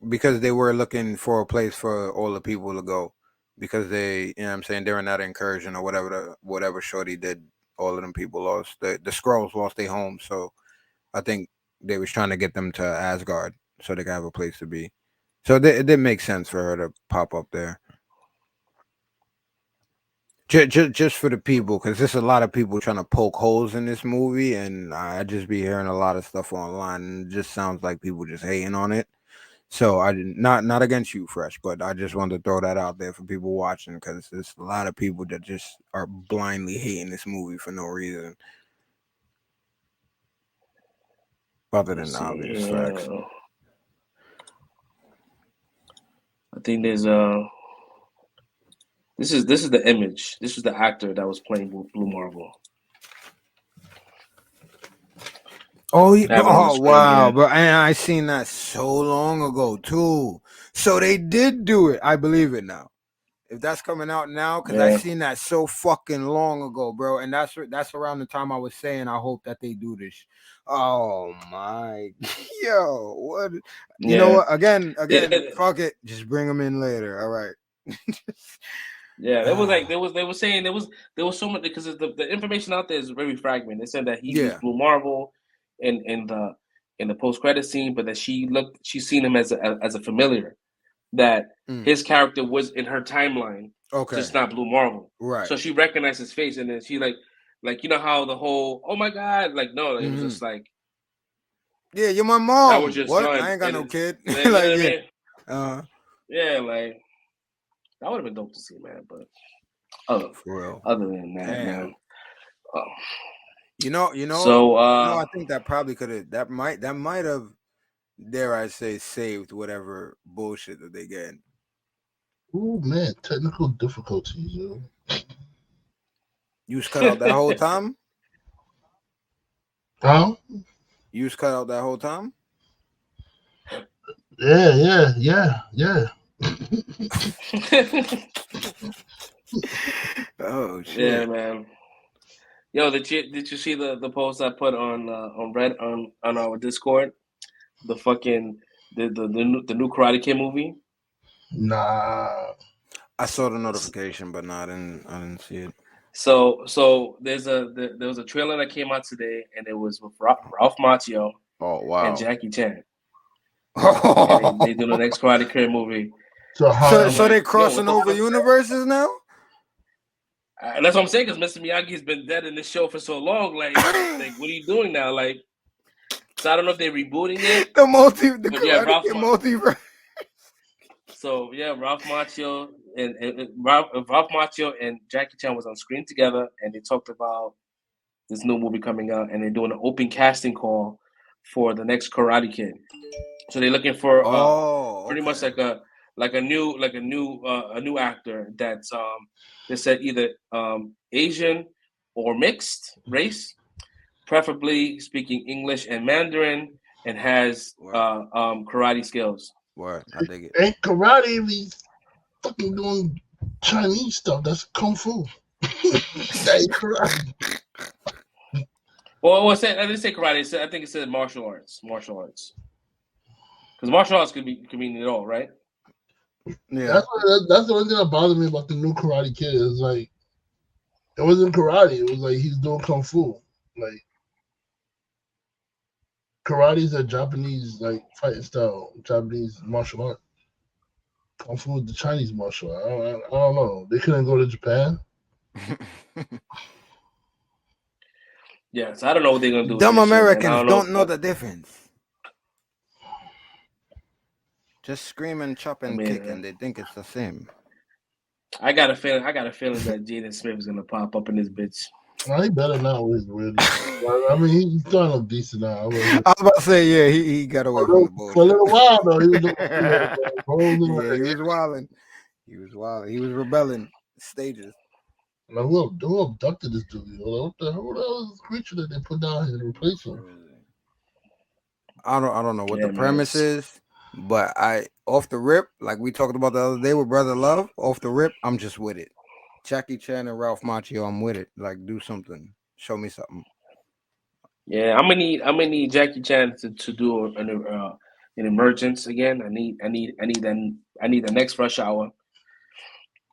because they were looking for a place for all the people to go, because they, what I'm saying, during that incursion or whatever Shorty did, all of them people lost, the Skrulls lost their home, so I think they was trying to get them to Asgard so they could have a place to be. So it did make sense for her to pop up there. Just for the people, because there's a lot of people trying to poke holes in this movie, and I just be hearing a lot of stuff online, and it just sounds like people just hating on it. So I not against you, Fresh, but I just wanted to throw that out there for people watching, because there's a lot of people that just are blindly hating this movie for no reason, other than obvious facts. I think there's This is the image. This is the actor that was playing Blue Marvel. Oh, wow, bro! And I seen that so long ago too. So they did do it. I believe it now. If that's coming out now, because I seen that so fucking long ago, bro. And that's around the time I was saying I hope that they do this. Oh my, yo, what? You know what? Again, fuck it. Just bring them in later. All right. Yeah, there was like they were saying there was so much because the information out there is very fragmented. They said that he was Blue Marvel in the post credit scene, but that she's seen him as a familiar. That his character was in her timeline, just not Blue Marvel. Right. So she recognized his face, and then she like you know how the whole oh my god, like no, it was just like yeah, you're my mom. That was your what? son. I ain't got no kid. You know like, what I yeah. mean? Yeah, like that would have been dope to see, man. But for real. Other than that, man. You know. So I think that probably could have. That might have, dare I say, saved whatever bullshit that they get. Oh man, technical difficulties, yo. You was cut out that whole time? Huh? You was cut out that whole time? Yeah. Oh shit. Yeah, man. Yo, did you see the post I put on our Discord? The fucking the new Karate Kid movie? Nah. I saw the notification, but I didn't see it. So there was a trailer that came out today, and it was with Ralph Macchio and Jackie Chan. And they do the next Karate Kid movie. So they crossing over universes now? That's what I'm saying, because Mr. Miyagi's been dead in this show for so long. Like what are you doing now? Like, so I don't know if they're rebooting it. The multiverse. So yeah, Ralph Macchio and Jackie Chan was on screen together, and they talked about this new movie coming out, and they're doing an open casting call for the next Karate Kid. So they're looking for pretty much like a new actor that's they said either Asian or mixed race, preferably speaking English and Mandarin, and has karate skills. Word, I dig it. Ain't karate be fucking doing Chinese stuff? That's kung fu. That ain't karate. Well, I didn't say karate. I think it said martial arts. Because martial arts could mean it all, right? Yeah. That's the only thing that bothered me about the new Karate Kid. Is like it wasn't karate. It was like he's doing kung fu. Like karate is a Japanese like fighting style, Japanese martial art. Kung fu is the Chinese martial art. I don't know. They couldn't go to Japan. Yeah, so I don't know what they're gonna do. Dumb Americans don't know the difference. Just scream and chop and kick, and they think it's the same. I got a feeling that Jaden Smith is gonna pop up in this bitch. Well, he better not with really. I mean, he's starting to look decent now. I was about to say, yeah, he got away from the bullshit. For a little while though, he was wilding. He was wild. He was rebelling stages. Now, who abducted this dude? What the hell was this creature that they put down here to replace him? I don't know what the premise is, but off the rip, like we talked about the other day with Brother Love, off the rip, I'm just with it. Jackie Chan and Ralph Macchio, I'm with it. Like, do something, show me something. Yeah, I'm gonna need Jackie Chan to do an emergence again. I need the next Rush Hour.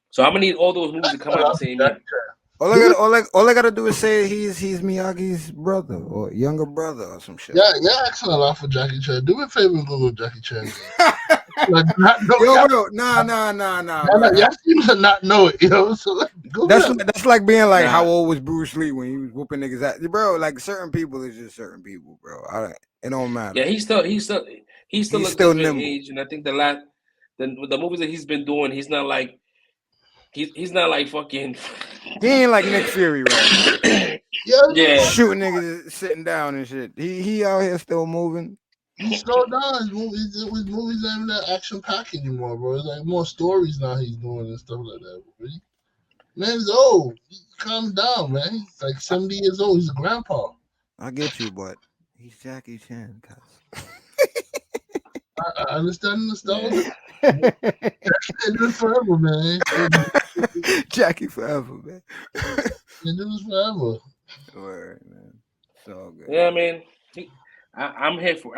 So I'm gonna need all those movies to come out the same year. All I gotta do is say he's Miyagi's brother or younger brother or some shit. Yeah, asking a lot for Jackie Chan. Do me a favor and Google Jackie Chan. Nah. Y'all seem to not know it, So that's like being like, how old was Bruce Lee when he was whooping niggas at, bro? Like certain people is just certain people, bro. It don't matter. Yeah, he's still nimble. Age, and I think the movies that he's been doing, he's not like fucking. He ain't like Nick Fury, right? Yeah, shooting niggas sitting down and shit. He out here still moving. He slowed down. His movies ain't that action packed anymore, bro. It's like more stories now he's doing and stuff like that. Man's old. Calm down, man. He's like 70 years old. He's a grandpa. I get you, but he's Jackie Chan, cuz. I understand the story. Jackie forever, man. Jackie forever, man. It was forever. Word, man. So good. Yeah, I mean, I'm here for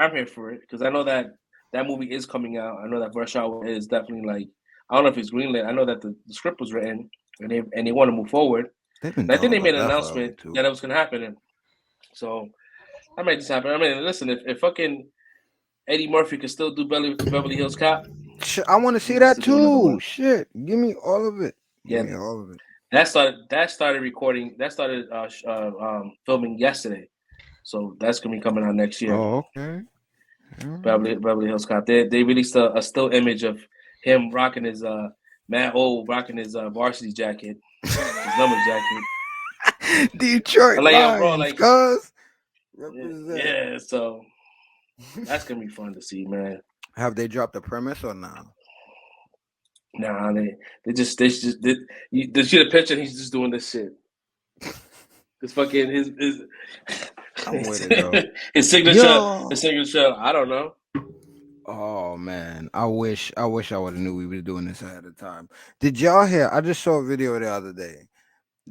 it because I know that movie is coming out. I know that Rush Hour is definitely like I don't know if it's greenlit. I know that the script was written and they want to move forward. They've been And I think talking they made about an that forever announcement too. that it was gonna happen. And so that might just happen. I mean, listen, if fucking Eddie Murphy could still do Beverly Hills Cop, Shit, I want to see he needs that to do another too. one. Shit, give me all of it. Yeah, Give me all of it. that started recording. That started filming yesterday. So that's gonna be coming out next year. Oh, okay. Beverly Hills Cop. They released a still image of him rocking his rocking his varsity jacket, his number jacket. Detroit I'm like, yo, Lions, bro, like, cuz. Represent. yeah. So that's gonna be fun to see, man. Have they dropped the premise or not? Nah, they just you see the picture. And he's just doing this shit. It's fucking his I'm with it though. his signature. Yo. His signature. I don't know. Oh man, I wish I would have knew we was doing this ahead of time. Did y'all hear? I just saw a video the other day.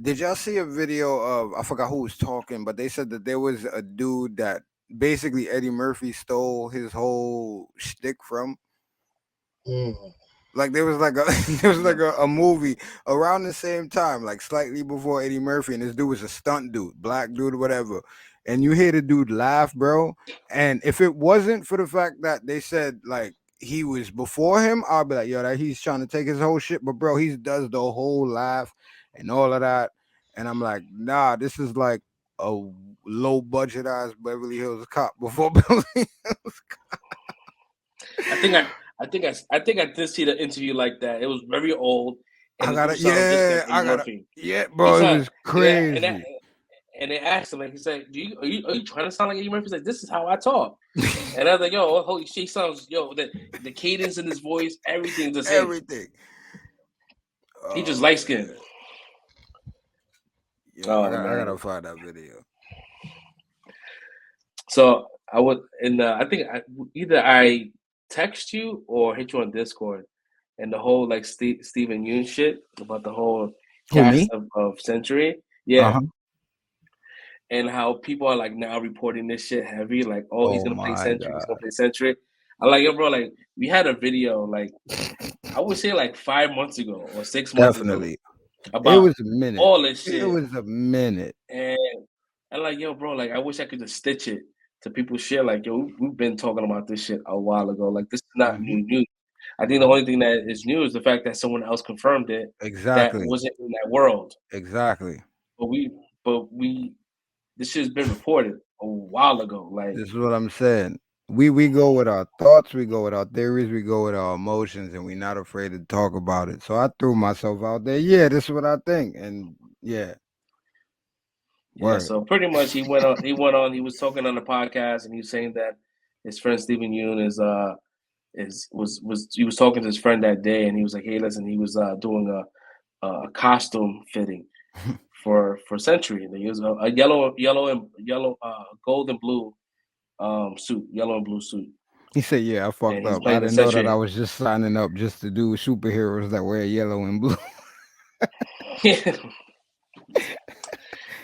Did y'all see a video of, I forgot who was talking, but they said that there was a dude that basically Eddie Murphy stole his whole shtick from. Like there was like a movie around the same time, like slightly before Eddie Murphy, and this dude was a stunt dude, black dude, whatever. And you hear the dude laugh, bro. And if it wasn't for the fact that they said like he was before him, I'll be like, yo, that he's trying to take his whole shit. But bro, he does the whole laugh and all of that. And I'm like, nah, this is like a low budget ass Beverly Hills Cop before Beverly Hills Cop. I think I did see the interview like that. It was very old. And I gotta, yeah, bro, it was crazy. Yeah, and they asked him, like, he said, are you trying to sound like Eddie Murphy? He's like, this is how I talk. And I was like, yo, holy shit, he sounds, the cadence in his voice, everything's the same. Everything. He just light skinned. I gotta find that video. So I would, and I think either I text you or hit you on Discord, and the whole like Steven Yeun shit about the whole cast of Century, and how people are like now reporting this shit heavy, like, oh, he's gonna play Century, he's gonna play Century. I'm like, yo, bro, like we had a video, like I would say like 5 months ago or 6 months ago. About it was a minute. All this shit. It was a minute. And I'm like, yo, bro, like I wish I could just stitch it to people's shit. Like, yo, we've been talking about this shit a while ago. Like, this is not new news. I think the only thing that is new is the fact that someone else confirmed it. Exactly. That wasn't in that world. Exactly. But this shit's been reported a while ago. Like, this is what I'm saying. We go with our thoughts, we go with our theories, we go with our emotions, and we're not afraid to talk about it. So I threw myself out there. Yeah, this is what I think, and yeah. Yeah. So pretty much, he went on. He was talking on the podcast, and he was saying that his friend Steven Yeun he was talking to his friend that day, and he was like, hey, listen, he was doing a costume fitting for Century, and he was a yellow gold and blue suit, yellow and blue suit. He said, yeah, I fucked up. I didn't know that I was just signing up just to do superheroes that wear yellow and blue.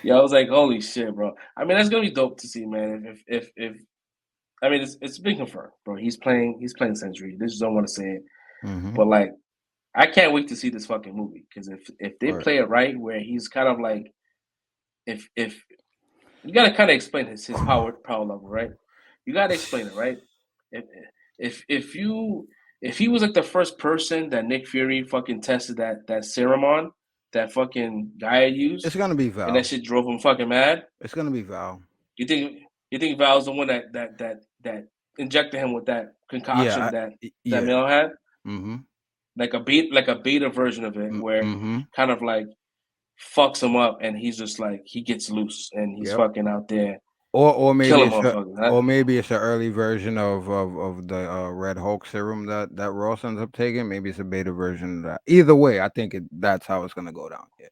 Yeah, I was like, holy shit, bro. I mean, that's gonna be dope to see, man. If I mean, it's been confirmed, bro. He's playing Century. They just don't want to say it, but like, I can't wait to see this fucking movie, because if they play it right, where he's kind of like, if you gotta kind of explain his power level, right? You gotta explain it, right? If he was like the first person that Nick Fury fucking tested that serum on, that fucking guy used, it's gonna be Val, and that shit drove him fucking mad. It's gonna be Val. You think Val's the one that injected him with that concoction that Mel had? Mm-hmm. Like a beta version of it, where kind of like fucks him up, and he's just like, he gets loose and he's fucking out there. Or maybe it's an early version of the Red Hulk serum that Ross ends up taking. Maybe it's a beta version of that. Either way, I think that's how it's gonna go down. Yeah.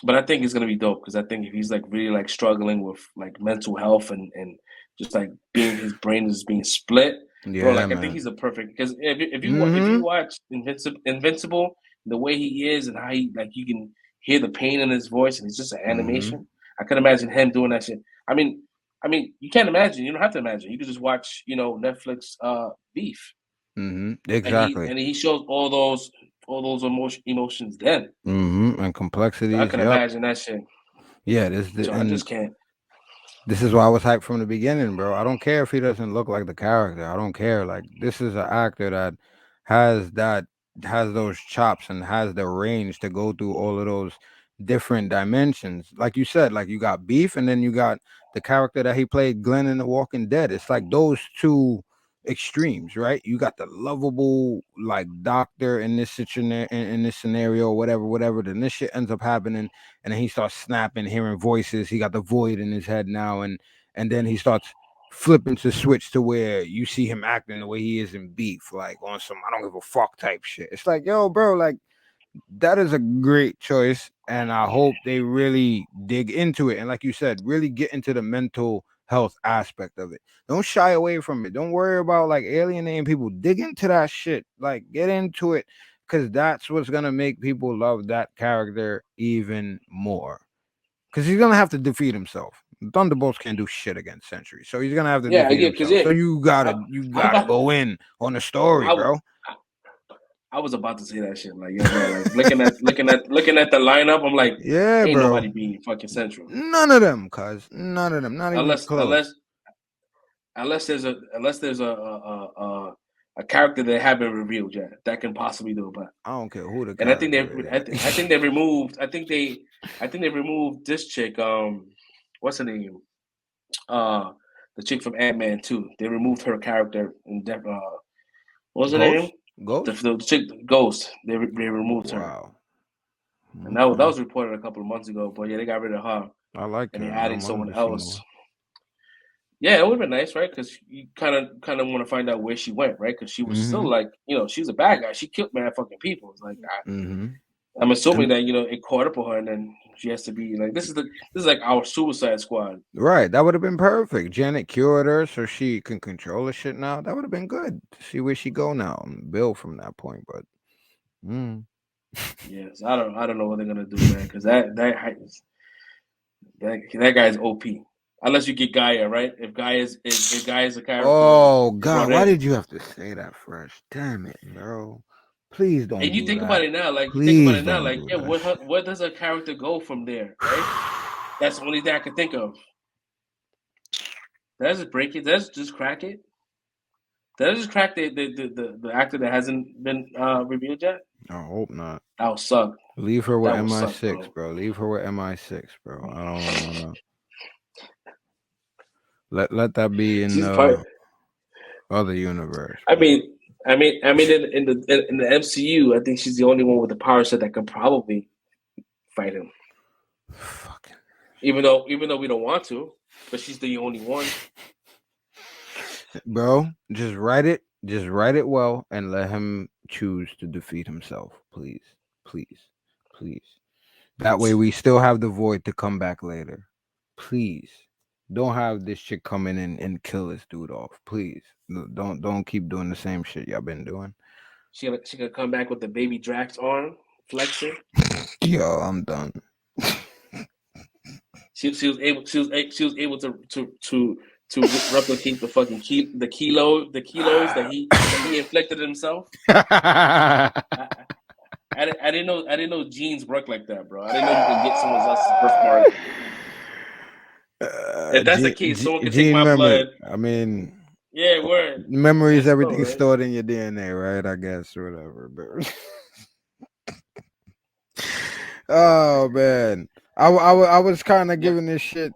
But I think it's gonna be dope, because I think if he's like really like struggling with like mental health and just like his brain is being split, bro, like, man. I think he's a perfect, because if you watch Invincible, the way he is and how he, like, you can hear the pain in his voice, and it's just an animation. I could imagine him doing that shit. I mean, you can't imagine. You don't have to imagine. You can just watch, Netflix Beef. Exactly. And he shows all those emotions then. And complexities. So I can imagine that shit. Yeah, So I just can't. This is why I was hyped from the beginning, bro. I don't care if he doesn't look like the character. I don't care. Like, this is an actor that has those chops and has the range to go through all of those different dimensions. Like you said, like you got Beef, and then you got the character that he played, Glenn in The Walking Dead. It's like those two extremes, right? You got the lovable like doctor in this situation, in this scenario, whatever. Then this shit ends up happening, and then he starts snapping, hearing voices. He got the void in his head now, and then he starts flipping to switch to where you see him acting the way he is in Beef, like on some I don't give a fuck type shit. It's like, yo, bro, like that is a great choice, and I hope they really dig into it. And like you said, really get into the mental health aspect of it. Don't shy away from it. Don't worry about like alienating people. Dig into that shit. Like, get into it, because that's what's gonna make people love that character even more. Because he's gonna have to defeat himself. Thunderbolts can't do shit against Sentry, so he's gonna have to defeat himself. So you gotta go in on the story, bro. I was about to say that shit. Like, yo, bro, like looking at the lineup, I'm like, yeah, ain't bro. nobody beating fucking Central. None of them, cuz none of them. Not even close. Unless there's a character that haven't revealed yet that can possibly do it. But I don't care who the and I think they removed. I think they removed this chick. What's her name? The chick from Ant-Man 2. They removed her character in what was her name? Ghost? The chick Ghost. They removed her. Wow. And that was reported a couple of months ago. But yeah, they got rid of her. I like and her. they're adding someone else. Yeah, it would have been nice, right? Because you kind of want to find out where she went, right? Because she was still like, she's a bad guy. She killed mad fucking people. It's like, I'm assuming that it caught up with her, and then she has to be like, this is like our Suicide Squad, right? That would have been perfect. Janet cured her, so she can control the shit now. That would have been good to see where she go now and build from that point. But yes, I don't know what they're gonna do, man. Because that guy's OP. Unless you get Gaia, right? If Gaia is a character. Oh God, why did you have to say that, Fresh? Damn it, bro. Please don't. And you think about it now, like where does a character go from there, right? That's the only thing I can think of. Did I just break it? Did I just crack it? Did I just crack the actor that hasn't been revealed yet? I hope not. That would suck. Leave her with MI6, bro. Leave her with MI6, bro. I don't know. Let that be in the other universe. Bro. I mean, in the MCU, I think she's the only one with the power set that could probably fight him. Fucking. Even though we don't want to, but she's the only one. Bro, just write it well, and let him choose to defeat himself, please. That way, we still have the Void to come back later. Please. Don't have this chick come in and kill this dude off, please. Don't keep doing the same shit y'all been doing. She could come back with the baby Drax arm flexing. Yo, I'm done. She was able to replicate the fucking kilos that he inflicted himself. I didn't know genes work like that, bro. I didn't know you can get someone else's birthmark. If that's the case, someone can take my blood. I mean, yeah, word. Memory is everything stored in your DNA, right? I guess, or whatever. But oh man, I was kind of giving this shit.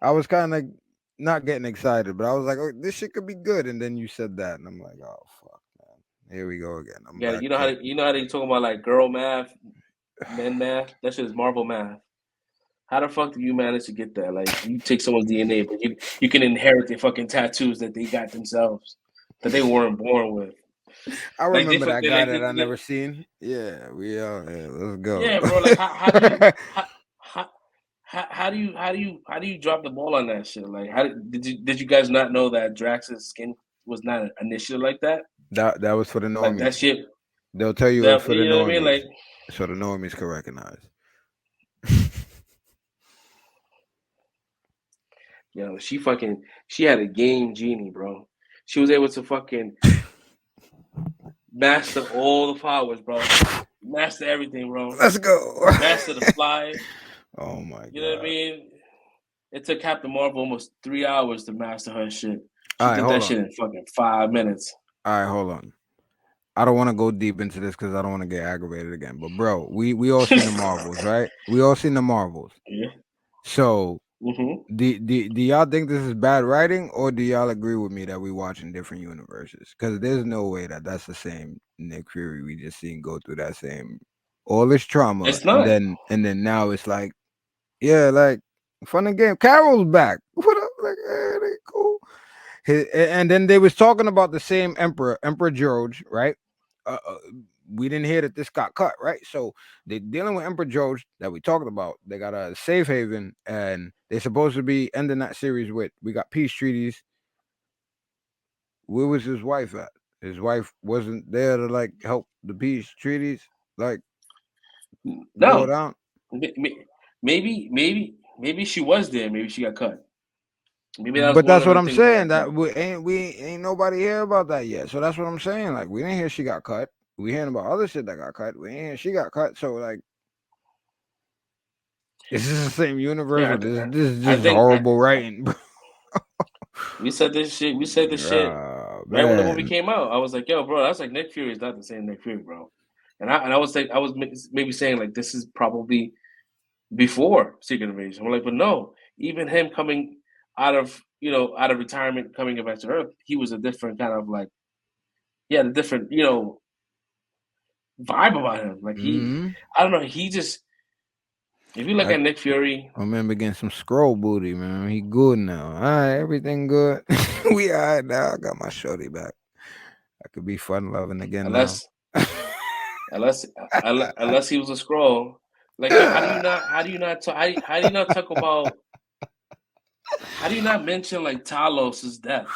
I was kind of not getting excited, but I was like, "Oh, this shit could be good." And then you said that, and I'm like, "Oh fuck, man, here we go again." You know how they talk about like girl math, men math. That shit is Marvel math. How the fuck do you manage to get that? Like, you take someone's DNA, but you can inherit the fucking tattoos that they got themselves, that they weren't born with. I remember that guy that I never seen. Yeah, we are. Yeah, let's go. Yeah, bro. Like, how do you drop the ball on that shit? Like, did you guys not know that Drax's skin was not initially like that? That was for the normies. Like that shit. They'll tell you for the normies. Know what I mean? Like, so the normies can recognize. Yo, she had a game genie, bro. She was able to fucking master all the powers, bro. Master everything, bro. Let's go. Master the fly. Oh my god. You know what I mean? It took Captain Marvel almost 3 hours to master her shit. She All right, did hold that on. shit in fucking 5 minutes. All right, hold on. I don't want to go deep into this because I don't want to get aggravated again. But bro, we all seen the Marvels, right? We all seen the Marvels. Yeah. So Mm-hmm. do y'all think this is bad writing, or do y'all agree with me that we watching different universes? Because there's no way that that's the same Nick Fury we just seen go through that same all this trauma, It's not. and then now it's like, yeah, like fun and game. Carol's back. What up? Like, hey, they cool. And then they was talking about the same Emperor George, right? We didn't hear that this got cut, right? So they're dealing with Emperor George that we talked about. They got a safe haven, and they're supposed to be ending that series with, we got peace treaties. Where was his wife at? His wife wasn't there to like help the peace treaties, like go down. Maybe she was there. Maybe she got cut. Maybe that was But that's one what of I'm the saying. things That we ain't nobody hear about that yet. So that's what I'm saying. Like, we didn't hear she got cut. We hearing about other shit that got cut. We ain't hear she got cut. So like, is this the same universe? Yeah, Or this is just horrible writing? We said this shit. We said this shit right when the movie came out. I was like, "Yo, bro, that's like Nick Fury is not the same Nick Fury, bro." And I was like, I was maybe saying like this is probably before Secret Invasion. I'm like, but no, even him coming out of retirement, coming back to Earth, he was a different kind of like, a different vibe about him. Like I don't know, he just. If you look at Nick Fury, I remember getting some scroll booty, man. He good now. All right, everything good. We all right now. I got my shorty back. I could be fun loving again unless he was a scroll. Like, how do you not talk about? How do you not mention like Talos' death?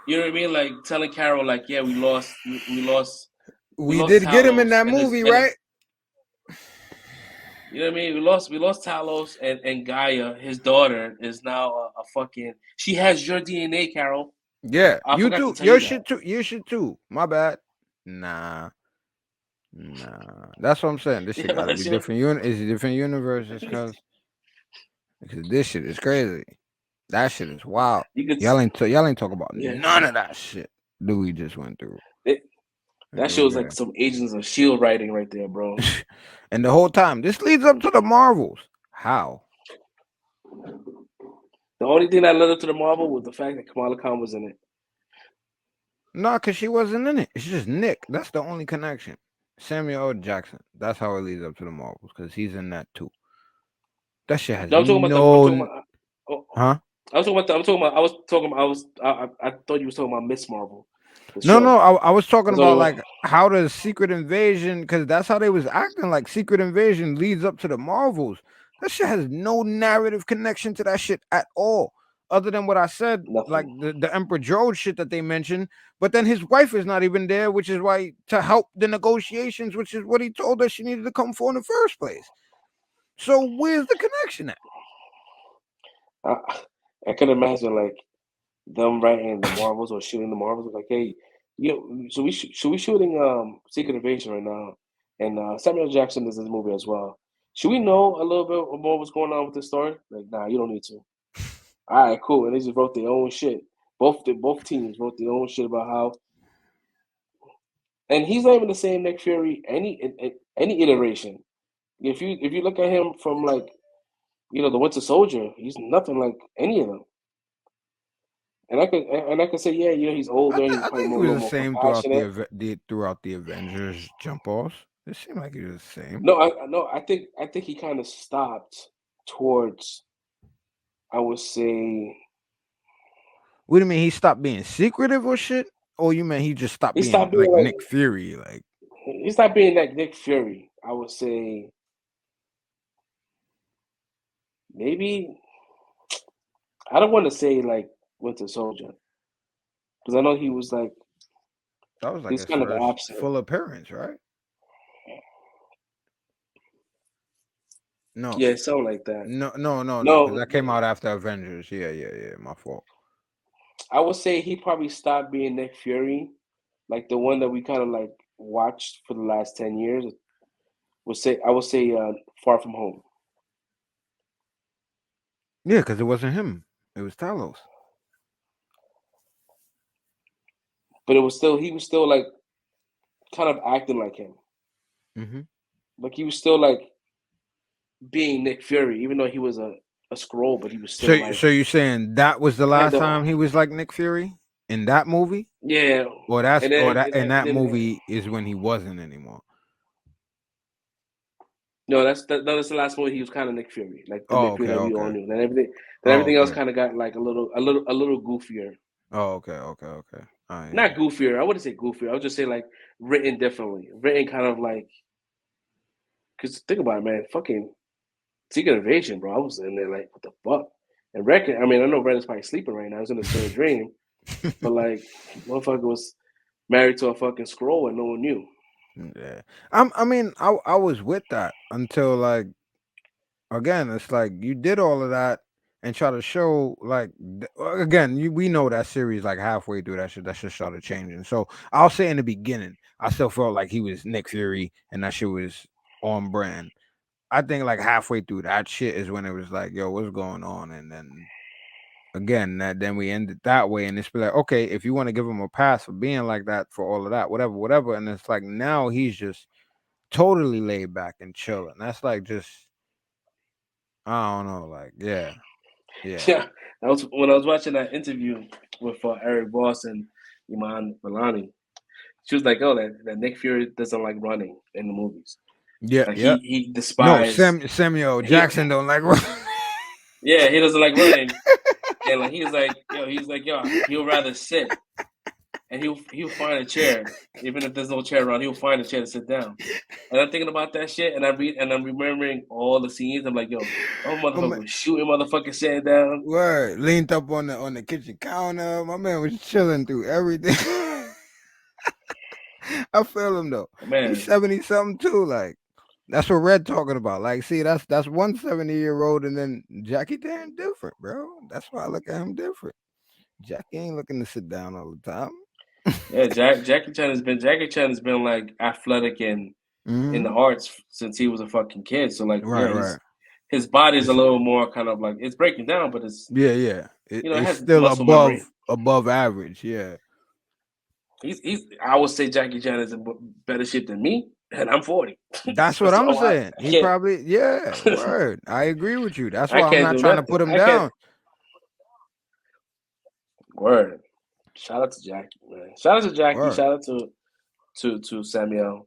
You know what I mean? Like telling Carol, like, yeah, we lost. We did get him in that movie, right? You know what I mean? We lost Talos and Gaia. His daughter is now a fucking. She has your DNA, Carol. Yeah, I you forgot too. to tell Your you shit too. Your shit too. My bad. Nah. That's what I'm saying. This shit gotta be different. It's different universes, because this shit is crazy. That shit is wild. Y'all ain't talk about none of that shit that we just went through. That shit was like some Agents of S.H.I.E.L.D. writing right there, bro. And the whole time, this leads up to the Marvels. How? The only thing that led up to the Marvel was the fact that Kamala Khan was in it. No, because she wasn't in it. It's just Nick. That's the only connection. Samuel L. Jackson. That's how it leads up to the Marvels, because he's in that too. That shit has I thought you was talking about Miss Marvel. No, I was talking about like how does Secret Invasion, because that's how they was acting, like Secret Invasion leads up to the Marvels. That shit has no narrative connection to that shit at all, other than what I said, like the Emperor George shit that they mentioned. But then his wife is not even there, which is why, to help the negotiations, which is what he told her she needed to come for in the first place. So where's the connection at? I can imagine like them writing the Marvels or shooting the Marvels, like, hey, so we shooting Secret Invasion right now, and Samuel Jackson is in this movie as well. Should we know a little bit more what's going on with this story? Like, nah, you don't need to. All right, cool. And they just wrote their own shit. Both teams wrote their own shit about how. And he's not even the same Nick Fury any iteration. If you look at him from like, the Winter Soldier, he's nothing like any of them. And I can say, yeah, he's older. I think he was the same throughout the Avengers jump offs. It seemed like he was the same. No, I think he kind of stopped towards, I would say. What do you mean he stopped being secretive or shit? Or you mean he just stopped being like Nick Fury? Like, he stopped being like Nick Fury. I would say maybe. I don't want to say like Winter Soldier, because I know he was like. That was like his kind of full appearance, right? No. Yeah, something like that. No, because that came out after Avengers. Yeah. My fault. I would say he probably stopped being Nick Fury like the one that we kind of like watched for the last 10 years, I would say Far From Home. Yeah, because it wasn't him. It was Talos. But he was still like kind of acting like him. Mm-hmm. Like he was still like being Nick Fury, even though he was a scroll, but he was still So you're saying that was the last time he was like Nick Fury in that movie? Yeah. Or that then, movie is when he wasn't anymore. No, that's the last movie he was kind of Nick Fury, like the Nick Fury that we all knew. Then everything else kind of got like a little goofier. Oh, okay. Not goofier. I wouldn't say goofier. I would just say like written differently. Written kind of like, because think about it, man. Fucking Secret Invasion, bro. I was in there like, what the fuck? And Reckon, I mean, I know Brandon's probably sleeping right now. I was in a third dream, but like, motherfucker was married to a fucking scroll and no one knew. Yeah, I was with that until like, again, it's like you did all of that and try to show like again, we know that series like halfway through that shit started changing. So I'll say in the beginning, I still felt like he was Nick Fury and that shit was on brand. I think like halfway through that shit is when it was like, yo, what's going on? And then again, then we ended that way, and it's like, okay, if you want to give him a pass for being like that, for all of that, whatever, and it's like now he's just totally laid back and chilling. That's like just, I don't know, like yeah. That was when I was watching that interview with Eric Boss and Iman Vellani. She was like, "Oh, that Nick Fury doesn't like running in the movies. Yeah, like yeah. He despises." No, Samuel Jackson don't like running. Yeah, he doesn't like running, and like he's like, yo, he'll rather sit, and he'll find a chair, even if there's no chair around, he'll find a chair to sit down. And I'm thinking about that shit, and I'm remembering all the scenes. I'm like, yo, motherfucker was shooting motherfucker sitting down. Word, leaned up on the kitchen counter. My man was chilling through everything. I feel him though. Man. He's 70 something too. Like that's what Red talking about. Like, see, that's 170-year-old, and then Jackie Chan different, bro. That's why I look at him different. Jackie ain't looking to sit down all the time. Yeah, Jackie Chan has been like athletic and in the arts since he was a fucking kid. So like, right. His body's a little more kind of like it's breaking down, but it's it's still above average. Yeah, he's. I would say Jackie Chan is in better shape than me, and I'm 40. That's what I'm saying. He probably word. I agree with you. That's why I'm not trying to put him down. Word. Shout out to Jackie, man. Shout out to Jackie. Word. Shout out to Samuel.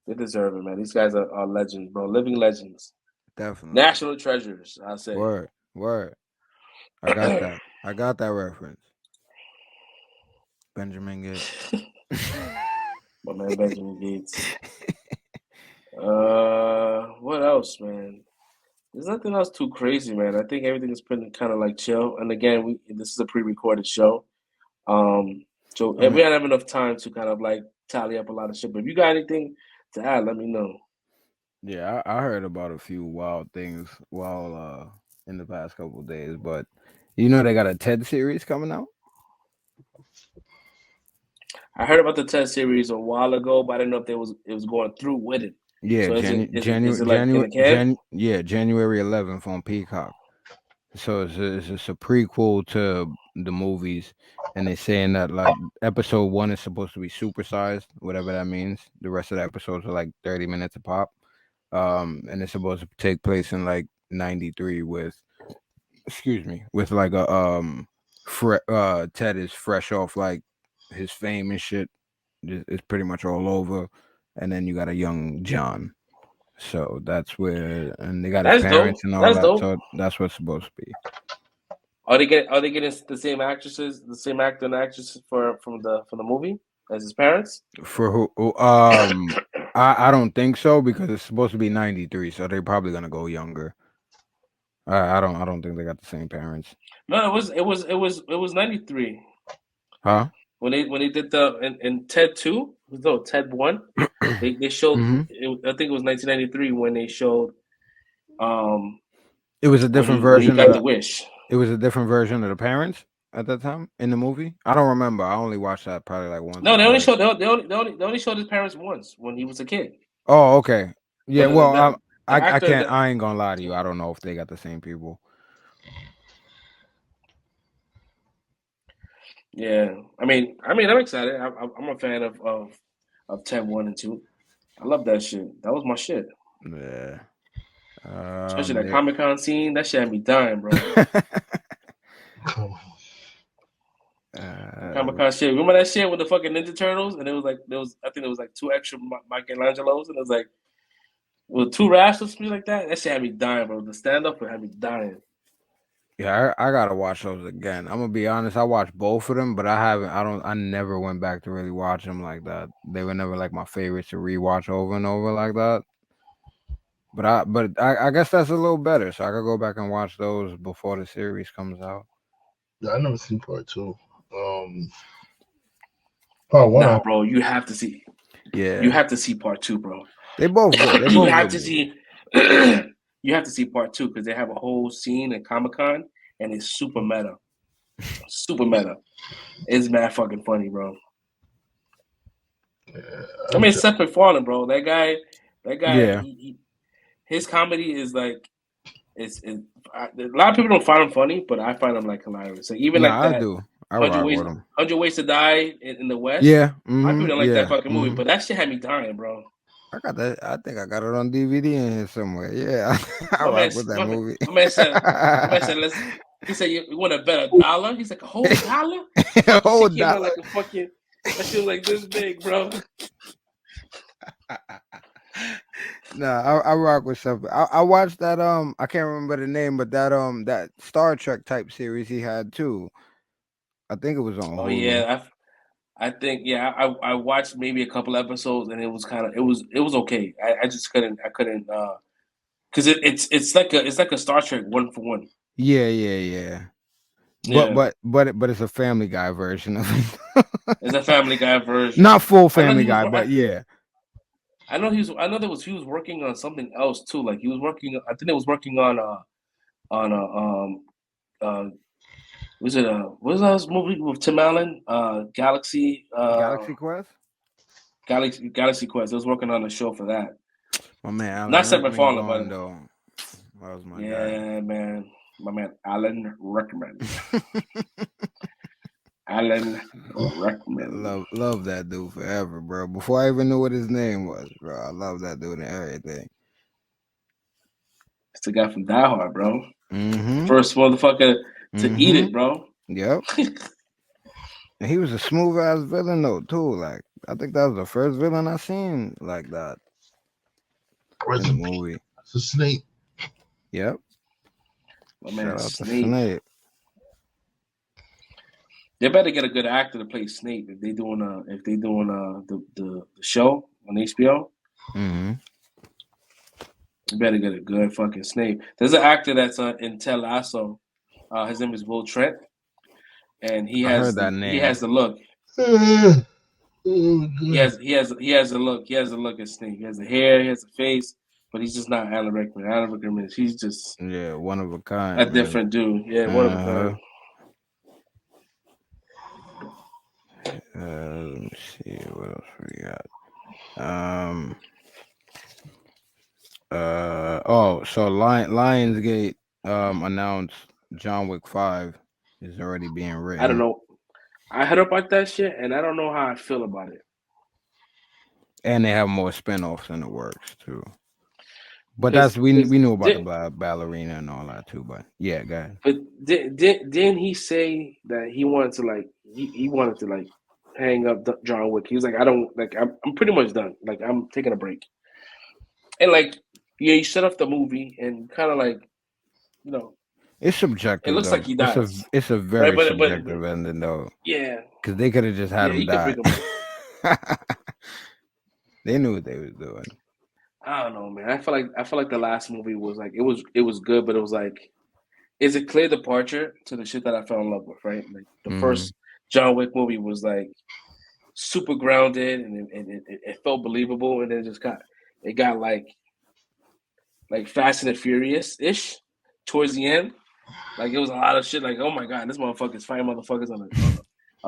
They deserve it, man. These guys are legends, bro. Living legends. Definitely. National treasures, I say. Word. I got that. I got that reference. Benjamin Gates. My man Benjamin Gates. What else, man? There's nothing else too crazy, man. I think everything is pretty kind of like chill. And again, this is a pre-recorded show. So we don't have enough time to kind of like tally up a lot of shit. But if you got anything to add, let me know. Yeah, I heard about a few wild things while in the past couple of days, but you know they got a TED series coming out. I heard about the TED series a while ago, but I didn't know if it was going through with it. Yeah, so January 11th on Peacock. So it's a prequel to the movies, and they're saying that like episode 1 is supposed to be supersized, whatever that means. The rest of the episodes are like 30 minutes a pop. And it's supposed to take place in like 93 with like a Ted is fresh off like his fame and shit. It's pretty much all over, and then you got a young John. So that's where, and they got his parents and all that. Dope. So that's what's supposed to be. Are they getting the same actresses, the same actor and actress from the movie as his parents? For who? I don't think so, because it's supposed to be 93, so they're probably gonna go younger. I don't think they got the same parents. No, it was 93. Huh? When they did in TED 2, no, TED 1, they showed. I think it was 1993 when they showed. It was a different version. When he got the wish. It was a different version of the parents. at that time in the movie? I don't remember. I only watched that probably like once No, or they only twice. showed they only showed his parents once when he was a kid. Oh, okay. Yeah, But well, the I actor, can't. I ain't gonna lie to you. I don't know if they got the same people. yeah. I mean, I'm excited. I'm a fan of 10, 1, and 2. I love that shit. That was my shit. Yeah. Especially that There. Comic-Con scene. That shit had me dying, bro. Comic-Con shit. Remember that shit with the fucking Ninja Turtles? And it was like I think there was like 2 extra Michelangelos, and it was like with 2 raps or something like that. That shit had me dying, bro. The stand-up had me dying. Yeah, I gotta watch those again. I'm gonna be honest. I watched both of them, but I haven't. I don't. I never went back to really watch them like that. They were never like my favorites to rewatch over and over like that. But I guess that's a little better, so I could go back and watch those before the series comes out. Yeah, I never seen part 2. Part 1. Nah, bro, you have to see. Yeah, You have to see part 2, bro. they both good. They You both have good to movies. see. You have to see part 2 because they have a whole scene at Comic-Con, and it's super meta. Super meta. It's mad fucking funny, bro. Yeah, I mean, Seth MacFarlane, bro. That guy. Yeah. His comedy is like, a lot of people don't find him funny, but I find him like hilarious. Like even like Nah, I that do. I 100 rock ways with them. 100 ways to die in the West. Yeah. A lot of people don't like that Yeah. fucking movie, but that shit had me dying, bro. I got that. I think I got it on DVD in here somewhere. Yeah, I rock with that movie. My man said, he said, you want to bet $1? He's like, a whole dollar? Fucking Whole shit came out dollar. like a fucking, that shit was like this big, bro. Nah, I rock with something. I watched that. I can't remember the name, but that Star Trek type series he had too. I think it was on Oh Hulu. yeah, I think I watched maybe a couple episodes and it was kind of it was okay. I just couldn't because it's like a Star Trek 1-for-1. Yeah. Yeah. But it's a Family Guy version of it. It's a Family Guy version. Not full I know Family Guy, but yeah. I know he was working on something else too. Like he was working. I think he was working on was it what was that movie with Tim Allen? Galaxy Quest. Galaxy Quest. I was working on a show for that. My man Alan Not Seth Rickman MacFarlane, gone but though. That was my guy. yeah, man. My man Alan Rickman. Alan Rickman. Love that dude forever, bro. Before I even knew what his name was, bro. I love that dude and everything. It's the guy from Die Hard, bro. Mm-hmm. First motherfucker to eat it, bro. Yep. And he was a smooth ass villain though, too. Like I think that was the first villain I seen like that in the movie. It's a Snape. Yep. My man Shout out to Snape. Snape. They better get a good actor to play Snape if they doing the show on HBO. Mm-hmm. You better get a good fucking Snape. There's an actor that's in Ted Lasso. His name is Will Trent, and he has the look. He has the look. He has the look of Snape. He has the hair. He has the face, but he's just not Alan Rickman. Alan Rickman he's just one of a kind. A different dude. Yeah, one of a kind. Let me see what else we got. So Lionsgate announced John Wick 5 is already being written. I don't know. I heard about that shit, and I don't know how I feel about it. And they have more spinoffs in the works too. But that's we knew about the ballerina and all that too. But yeah, go ahead. But didn't he say that he wanted to he wanted to hang up John Wick? He was like, I'm pretty much done. Like I'm taking a break. And you shut off the movie and kind of it's subjective. It looks like he dies. It's a very subjective ending though. Yeah. Because they could have just had him die. They knew what they was doing. I don't know, man. I feel like the last movie was it was good, but it was it's a clear departure to the shit that I fell in love with, right? Like the first John Wick movie was super grounded and it felt believable, and then it got like Fast and the Furious ish towards the end. Like it was a lot of shit. Like, oh my god, this motherfucker's fighting motherfuckers on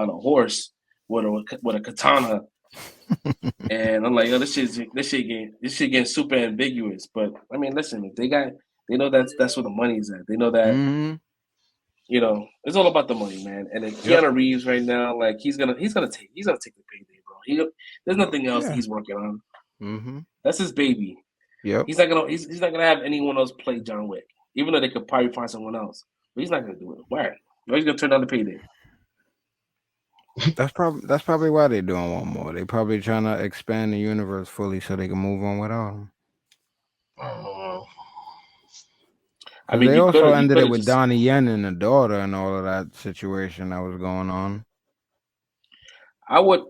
a horse with a katana. And I'm like, yo, this shit getting super ambiguous. But I mean, listen, they know that's where the money's at. They know that it's all about the money, man. And then Keanu Reeves right now, like he's gonna take the payday, bro. There's nothing else he's working on. Mm-hmm. That's his baby. Yep. He's not gonna have anyone else play John Wick, even though they could probably find someone else. But he's not gonna do it. Why? He's gonna turn down the payday. That's probably why they're doing one more. They probably trying to expand the universe fully so they can move on without him. I mean, they also ended it with Donnie Yen and the daughter and all of that situation that was going on.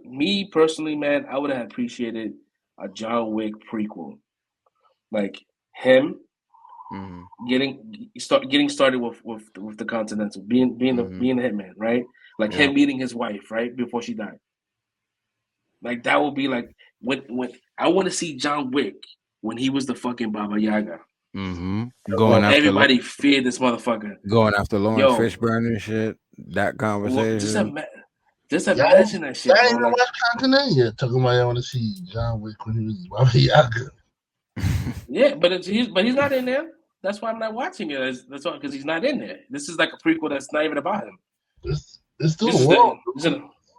Me personally, man, I would have appreciated a John Wick prequel, like him getting started with the Continental, being the hitman, right? Like him meeting his wife, right, before she died. Like that would be like when I want to see John Wick when he was the fucking Baba Yaga. Going after everybody feared this motherfucker. Going after Lawrence Fishburne and shit. That conversation. Just imagine that shit. I ain't even watched Continent yet. Talking about I want to see John Wick when he was Baba Yaga. Yeah, but he's not in there. That's why I'm not watching it. That's why, because he's not in there. This is like a prequel that's not even about him. It's still a world.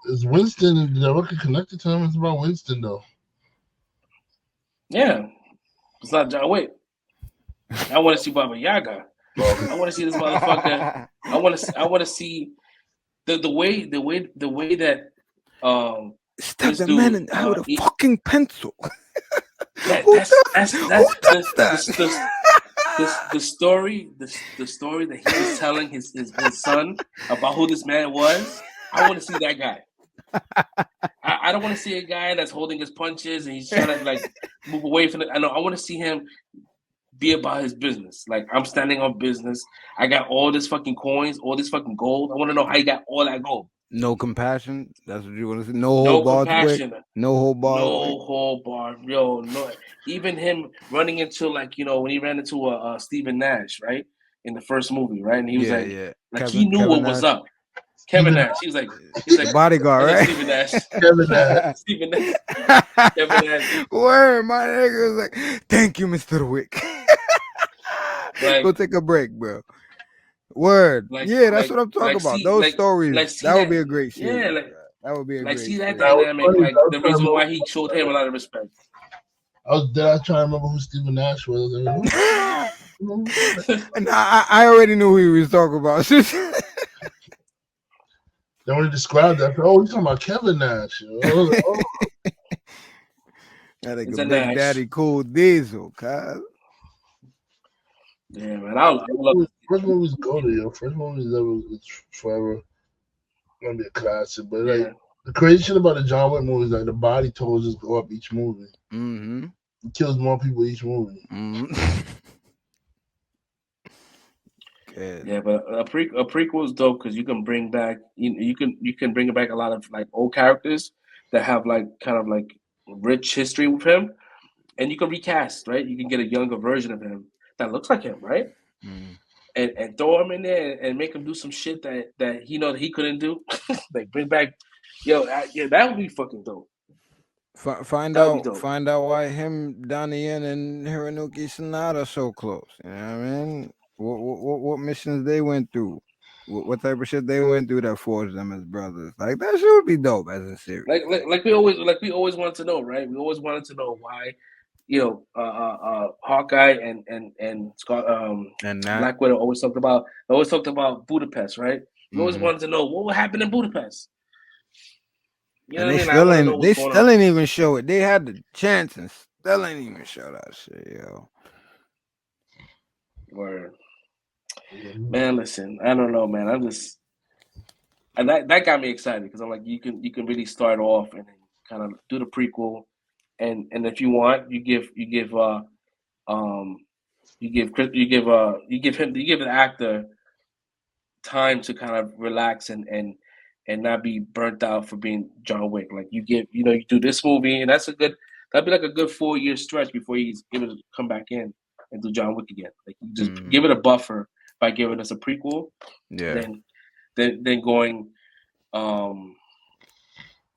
It's Winston directly connected to him. It's about Winston though. Yeah, it's not John Wick. I want to see Baba Yaga. I want to see this motherfucker. I want to see the way that stab the man out with a fucking pencil. That's the story that he was telling his son about who this man was. I want to see that guy. I don't want to see a guy that's holding his punches and he's trying to like move away from it. I want to see him be about his business. Like, I'm standing on business. I got all this fucking coins, all this fucking gold. I want to know how you got all that gold. No compassion. That's what you want to see. No whole bar. No whole bar. No whole bar. Yo, no. Even him running into when he ran into Stephen Nash, right, in the first movie, right, and he was he knew what was up. Kevin Nash. He's like bodyguard, right? Stephen Nash. Kevin Nash. Stephen Nash. Kevin Nash. Word, my nigga was like, "Thank you, Mr. Wick." Go take a break, bro. Word. That's what I'm talking about. Those stories. That would be a great shit. Yeah, that would be a great see that dynamic. Like the reason why he showed him a lot of respect. I was trying to remember who Stephen Nash was. And I already knew who he was talking about. Then when he described that, he's talking about Kevin Nash. That nigga Big Daddy Cool Diesel, cuz. Yeah, man. I love first movies go to you. First movies ever forever gonna be a classic. But like the crazy shit about the John Wick movies, like the body totals just go up each movie. Mm-hmm. He kills more people each movie. Mm-hmm. Yeah, but a prequel is dope because you can bring back you can bring back a lot of like old characters that have like kind of like rich history with him, and you can recast, right? You can get a younger version of him that looks like him, right? And throw him in there and make him do some shit that he couldn't do. Like bring back, that would be fucking dope. Find out why him, Donnie Yen, and Hironoki Sanada are so close. You know what I mean? What missions they went through? What type of shit they went through that forged them as brothers? Like that shit would be dope as a series. Like we always wanted to know, right? We always wanted to know why, Hawkeye and Scott and Black Widow always talked about Budapest, right? We always wanted to know what would happen in Budapest. You know and what I mean? they still ain't even show it. They had the chance and still ain't even show that shit, yo. Word. Man, listen, I don't know, man. And that got me excited because I'm like, you can really start off and then kind of do the prequel, and if you want, you give the actor time to kind of relax and not be burnt out for being John Wick. Like you do this movie, and that'd be like a good 4-year stretch before he's able to come back in and do John Wick again. Like you just give it a buffer by giving us a prequel. Yeah. Then going to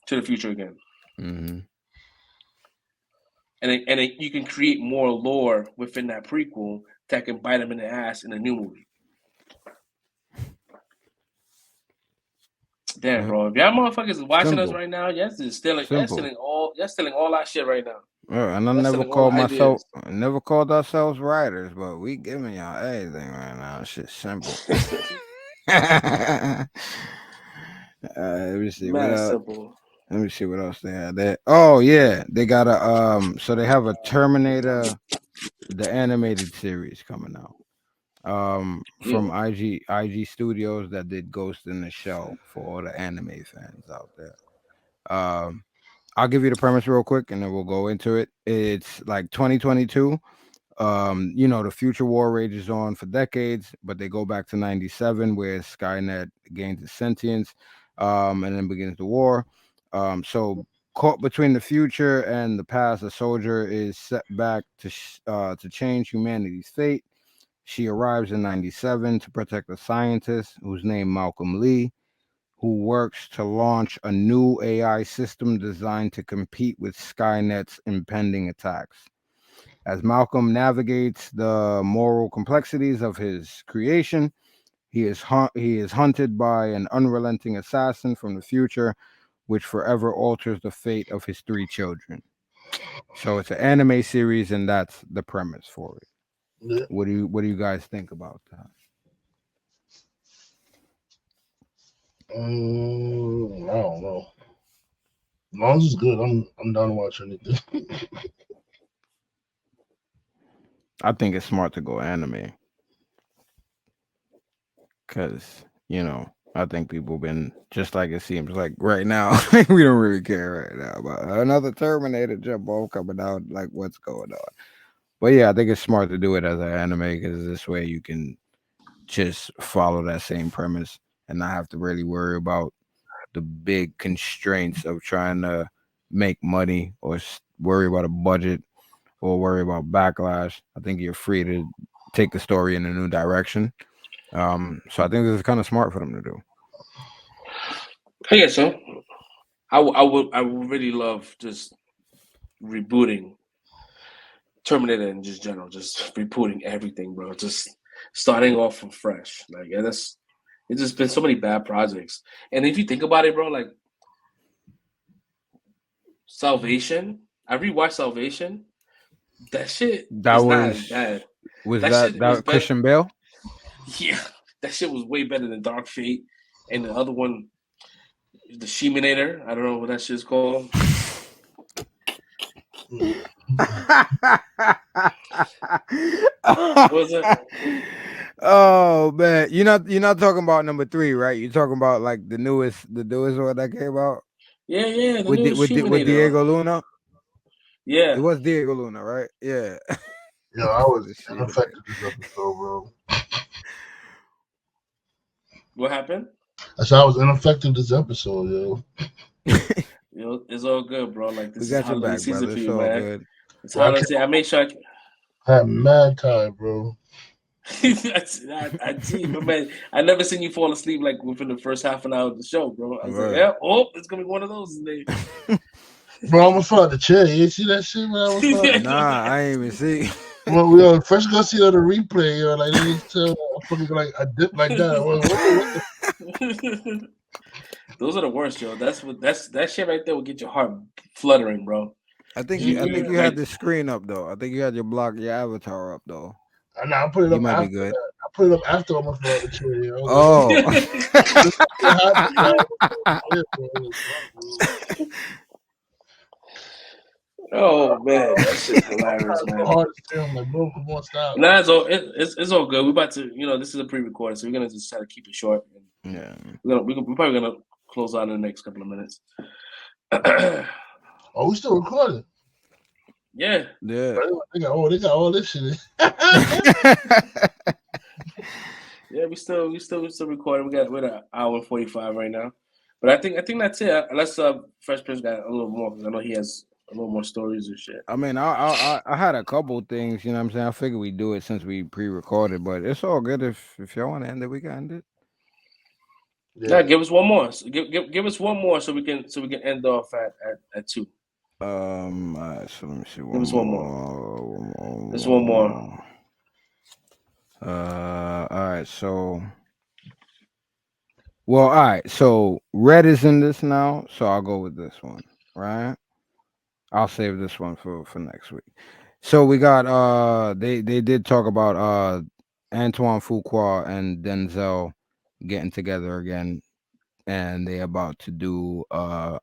the future again. Mm-hmm. And you can create more lore within that prequel that can bite them in the ass in a new movie. Damn, bro! If y'all motherfuckers is watching us right now, y'all stealing all our shit right now. And I never called ourselves writers, but we giving y'all everything right now. Shit's simple. Let me see what else. Simple. Let me see what else they had there. Oh yeah, they got a so they have a Terminator, the animated series coming out. From IG Studios that did Ghost in the Shell for all the anime fans out there. I'll give you the premise real quick and then we'll go into it. It's like 2022. The future war rages on for decades, but they go back to 97 where Skynet gains its sentience, and then begins the war. So caught between the future and the past, a soldier is set back to change humanity's fate. She arrives in 97 to protect a scientist who's named Malcolm Lee, who works to launch a new AI system designed to compete with Skynet's impending attacks. As Malcolm navigates the moral complexities of his creation, he is hunted by an unrelenting assassin from the future, which forever alters the fate of his 3 children. So it's an anime series, and that's the premise for it. Yeah. What do you guys think about that? I don't know. As long as it's good, I'm down to watch anything. I think it's smart to go anime because I think people been just like it seems like right now. We don't really care right now about another Terminator jump off coming out. Like what's going on? But yeah, I think it's smart to do it as an anime because this way you can just follow that same premise and not have to really worry about the big constraints of trying to make money or worry about a budget or worry about backlash. I think you're free to take the story in a new direction. So I think this is kind of smart for them to do. I guess so. I would really love just rebooting Terminator in just general, just rebooting everything, bro. Just starting off from fresh. Like, yeah, it's just been so many bad projects. And if you think about it, bro, like Salvation, I rewatched Salvation. That shit that was not as bad. Was that Christian Bale? Yeah, that shit was way better than Dark Fate. And the other one, the Sheminator. I don't know what that shit's called. What was it? Oh man, you're not talking about number 3, right? You're talking about like the newest one that came out. Yeah, with Diego Luna. Yeah, it was Diego Luna, right? Yeah. Yeah, I was unaffected this episode, bro. What happened? I said I was unaffected this episode, yo. It's all good, bro. Like this we got is holiday back, season brother. for you, man. Good. It's holiday. I made sure I had mad time, bro. I see, but man, I never seen you fall asleep like within the first half an hour of the show, bro. I was right. like, yeah, it's gonna be one of those today. Bro, I almost fell out the chair. You see that shit, man? Nah, I ain't even see. Well, we first go see on the replay, like they just tell I fucking like a dip like that. Those are the worst, yo. That shit right there will get your heart fluttering, bro. I think you had the screen up though. I think you had your avatar up though. I put it up. You might after be good. That. I put it up after I almost fell out the chair. You know? Oh man, that shit's hilarious, man. Like, bro, come on, stop. Nah, it's all good. We're about to, this is a pre-recorded, so we're gonna just try to keep it short. Yeah, we're probably gonna close out in the next couple of minutes. Oh, we still recording? Yeah. They got all this shit. Yeah, we still recording. We're at an hour and 45 right now, but I think that's it. Unless Fresh Prince got a little more, because I know he has a little more stories and shit. I mean, I had a couple things, you know what I'm saying? I figured we'd do it since we pre-recorded, but it's all good if y'all want to end it, we can end it. Yeah, give us one more. So give us one more so we can end off at 2. All right, so let me see. Give us one more. Just one more. All right, so all right, so Red is in this now, so I'll go with this one, right? I'll save this one for next week. So we got they did talk about Antoine Fuqua and Denzel getting together again, and they about to do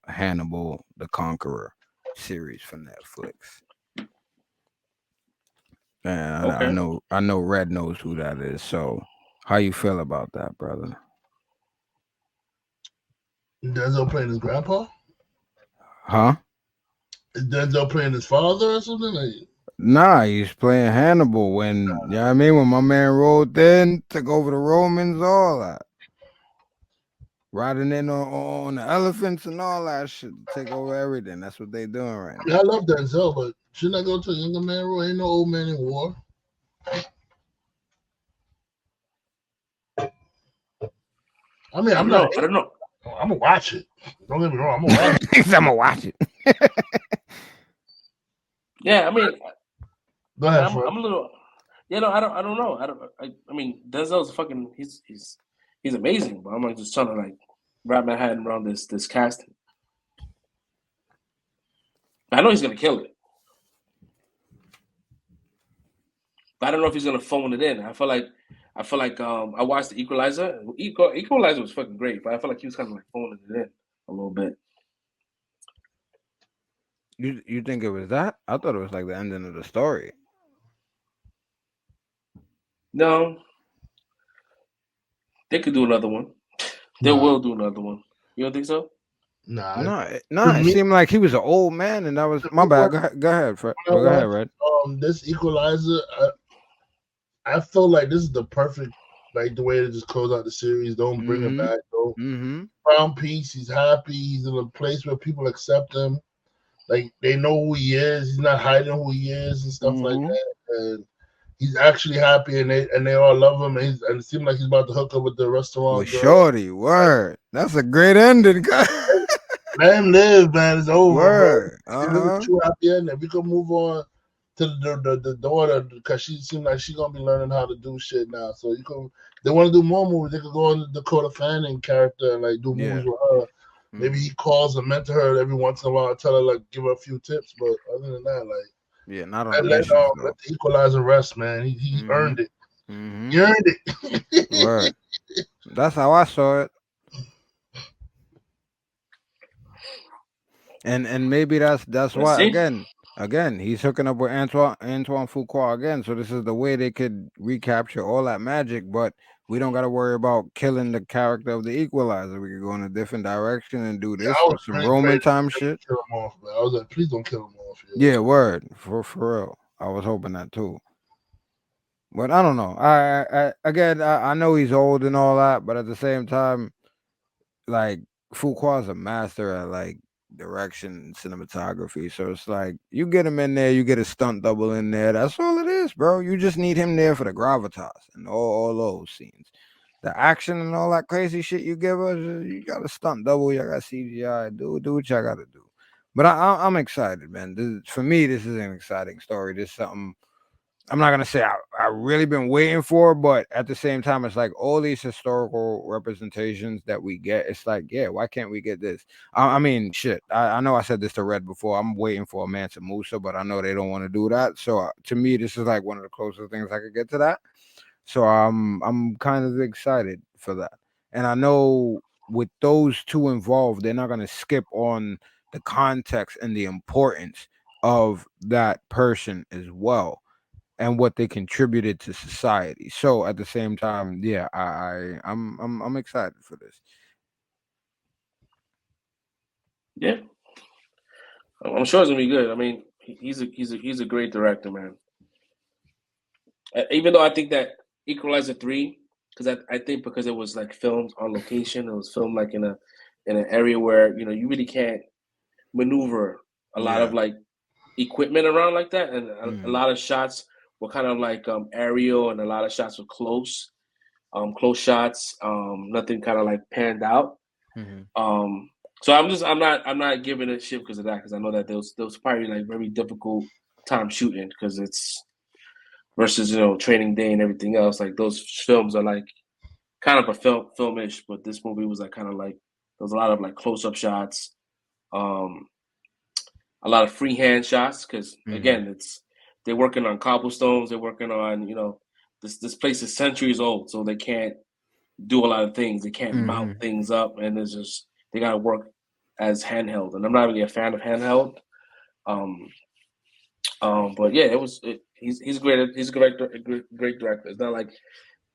Hannibal the Conqueror series for Netflix. And Okay. I know Red knows who that is. So how you feel about that, brother? Denzel playing his grandpa? Huh? Is Denzel playing his father or something? Like, Nah, he's playing Hannibal when, you know what I mean, when my man rolled in, took over the Romans, all that. Riding in on the elephants and all that shit to take over everything. That's what they doing right now. I love Denzel, but shouldn't I go to a younger man role? Ain't no old man in war. I mean, I don't know. I'm gonna watch it. Don't get me wrong. I'm gonna watch it. I'm gonna watch it. Yeah, I mean, go ahead. I'm a little. Yeah, no, I don't know. I mean, Denzel's fucking. He's amazing, but I'm like just trying to like wrap my head around this casting. I know he's gonna kill it, but I don't know if he's gonna phone it in. I feel like I watched the Equalizer. Equalizer was fucking great, but I feel like he was kind of like phoning it in a little bit. You think it was that? I thought it was like the ending of the story. No, they could do another one. They will do another one. You don't think so? Nah. It seemed like he was an old man, and that was my bad. Go ahead, Fred. Go ahead, Red. This Equalizer, I feel like this is the perfect, like the way to just close out the series. Don't bring him back. Don't found peace. He's happy. He's in a place where people accept him. Like they know who he is. He's not hiding who he is and stuff like that. And he's actually happy, and they all love him. And it seems like he's about to hook up with the restaurant with girl. Shorty. Word. That's a great ending, guys. Let him live, man. It's over. Word. It's a true happy ending. We can move on to the daughter because she seems like she's gonna be learning how to do shit now. So they want to do more movies. They could go on the Dakota Fanning character and like do movies with her. Maybe he calls and mentor her every once in a while, tell her like give her a few tips. But other than that, like not on let the Equalizer rest, man. He earned it. He earned it. Word. That's how I saw it. And maybe that's why again he's hooking up with Antoine Fuqua again. So this is the way they could recapture all that magic, but we don't got to worry about killing the character of the Equalizer. We could go in a different direction and do this with some Roman time shit. Kill him off, man. I was like, please don't kill him off. Yeah, word for real. I was hoping that too. But I don't know. I know he's old and all that, but at the same time, like Fuqua's a master at like direction and cinematography. So it's like you get him in there, you get a stunt double in there. That's all it is, bro. You just need him there for the gravitas and all those scenes. The action and all that crazy shit you give us, you got a stunt double, you got CGI. Do what y'all gotta do. But I'm excited, man. For me, this is an exciting story. This is something I'm not gonna say I really been waiting for, but at the same time, it's like all these historical representations that we get. It's like, yeah, why can't we get this? I mean, shit. I know I said this to Red before. I'm waiting for a Mansa Musa, but I know they don't want to do that. So to me, this is like one of the closest things I could get to that. So I'm kind of excited for that, and I know with those two involved, they're not gonna skip on the context and the importance of that person as well. And what they contributed to society. So at the same time, yeah, I'm excited for this. Yeah, I'm sure it's gonna be good. I mean, he's a great director, man. Even though I think that Equalizer 3, because I think because it was like filmed on location, it was filmed like in an area where you really can't maneuver a lot of like equipment around like that, and a lot of shots were kind of like aerial, and a lot of shots were close shots. Nothing kind of like panned out. So I'm not giving it shit because of that, because I know that there was probably like very difficult time shooting, because it's versus Training Day and everything else. Like those films are like kind of a filmish, but this movie was like kind of like there was a lot of like close up shots, a lot of freehand shots, because again they're working on cobblestones, they're working on this place is centuries old, so they can't do a lot of things, they can't mount things up, and it's just they gotta work as handheld, and I'm not really a fan of handheld. But yeah, he's great. He's a great director. It's not like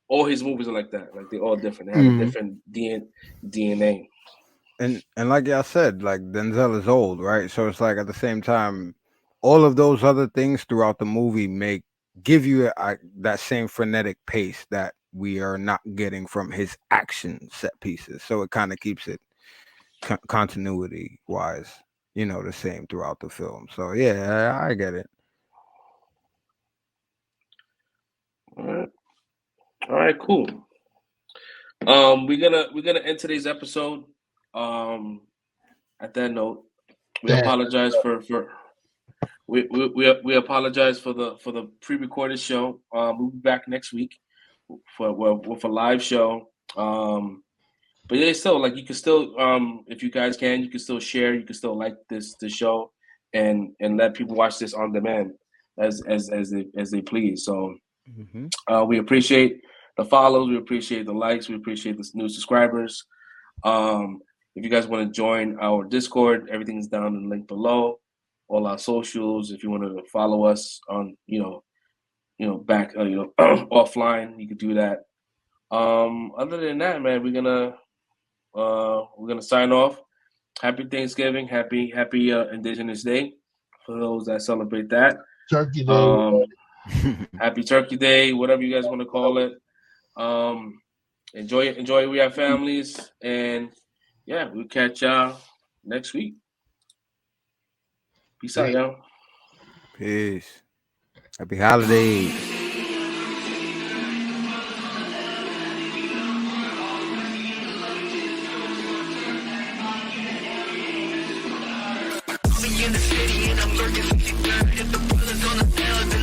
all his movies are like that. Like they're all different. They have a different DNA. And like y'all said, like Denzel is old, right? So it's like at the same time, all of those other things throughout the movie give you that same frenetic pace that we are not getting from his action set pieces. So it kind of keeps it continuity wise, the same throughout the film. So yeah, I get it. All right, cool. We're gonna end today's episode. At that note, we apologize for we apologize for the pre-recorded show. We'll be back next week with a live show. But yeah, still, like, you can still if you guys can, you can still share, you can still like this show, and let people watch this on demand as they please. So we appreciate the follows, we appreciate the likes, we appreciate the new subscribers. If you guys want to join our Discord, everything's down in the link below. All our socials. If you want to follow us on, back, offline, you could do that. Other than that, man, we're gonna sign off. Happy Thanksgiving, happy Indigenous Day for those that celebrate that. Turkey Day. Happy Turkey Day, whatever you guys want to call it. Enjoy with your families, and yeah, we'll catch y'all next week. Peace out, y'all. Peace. Happy holidays. In the city and I'm lurking, if the brothers on the field,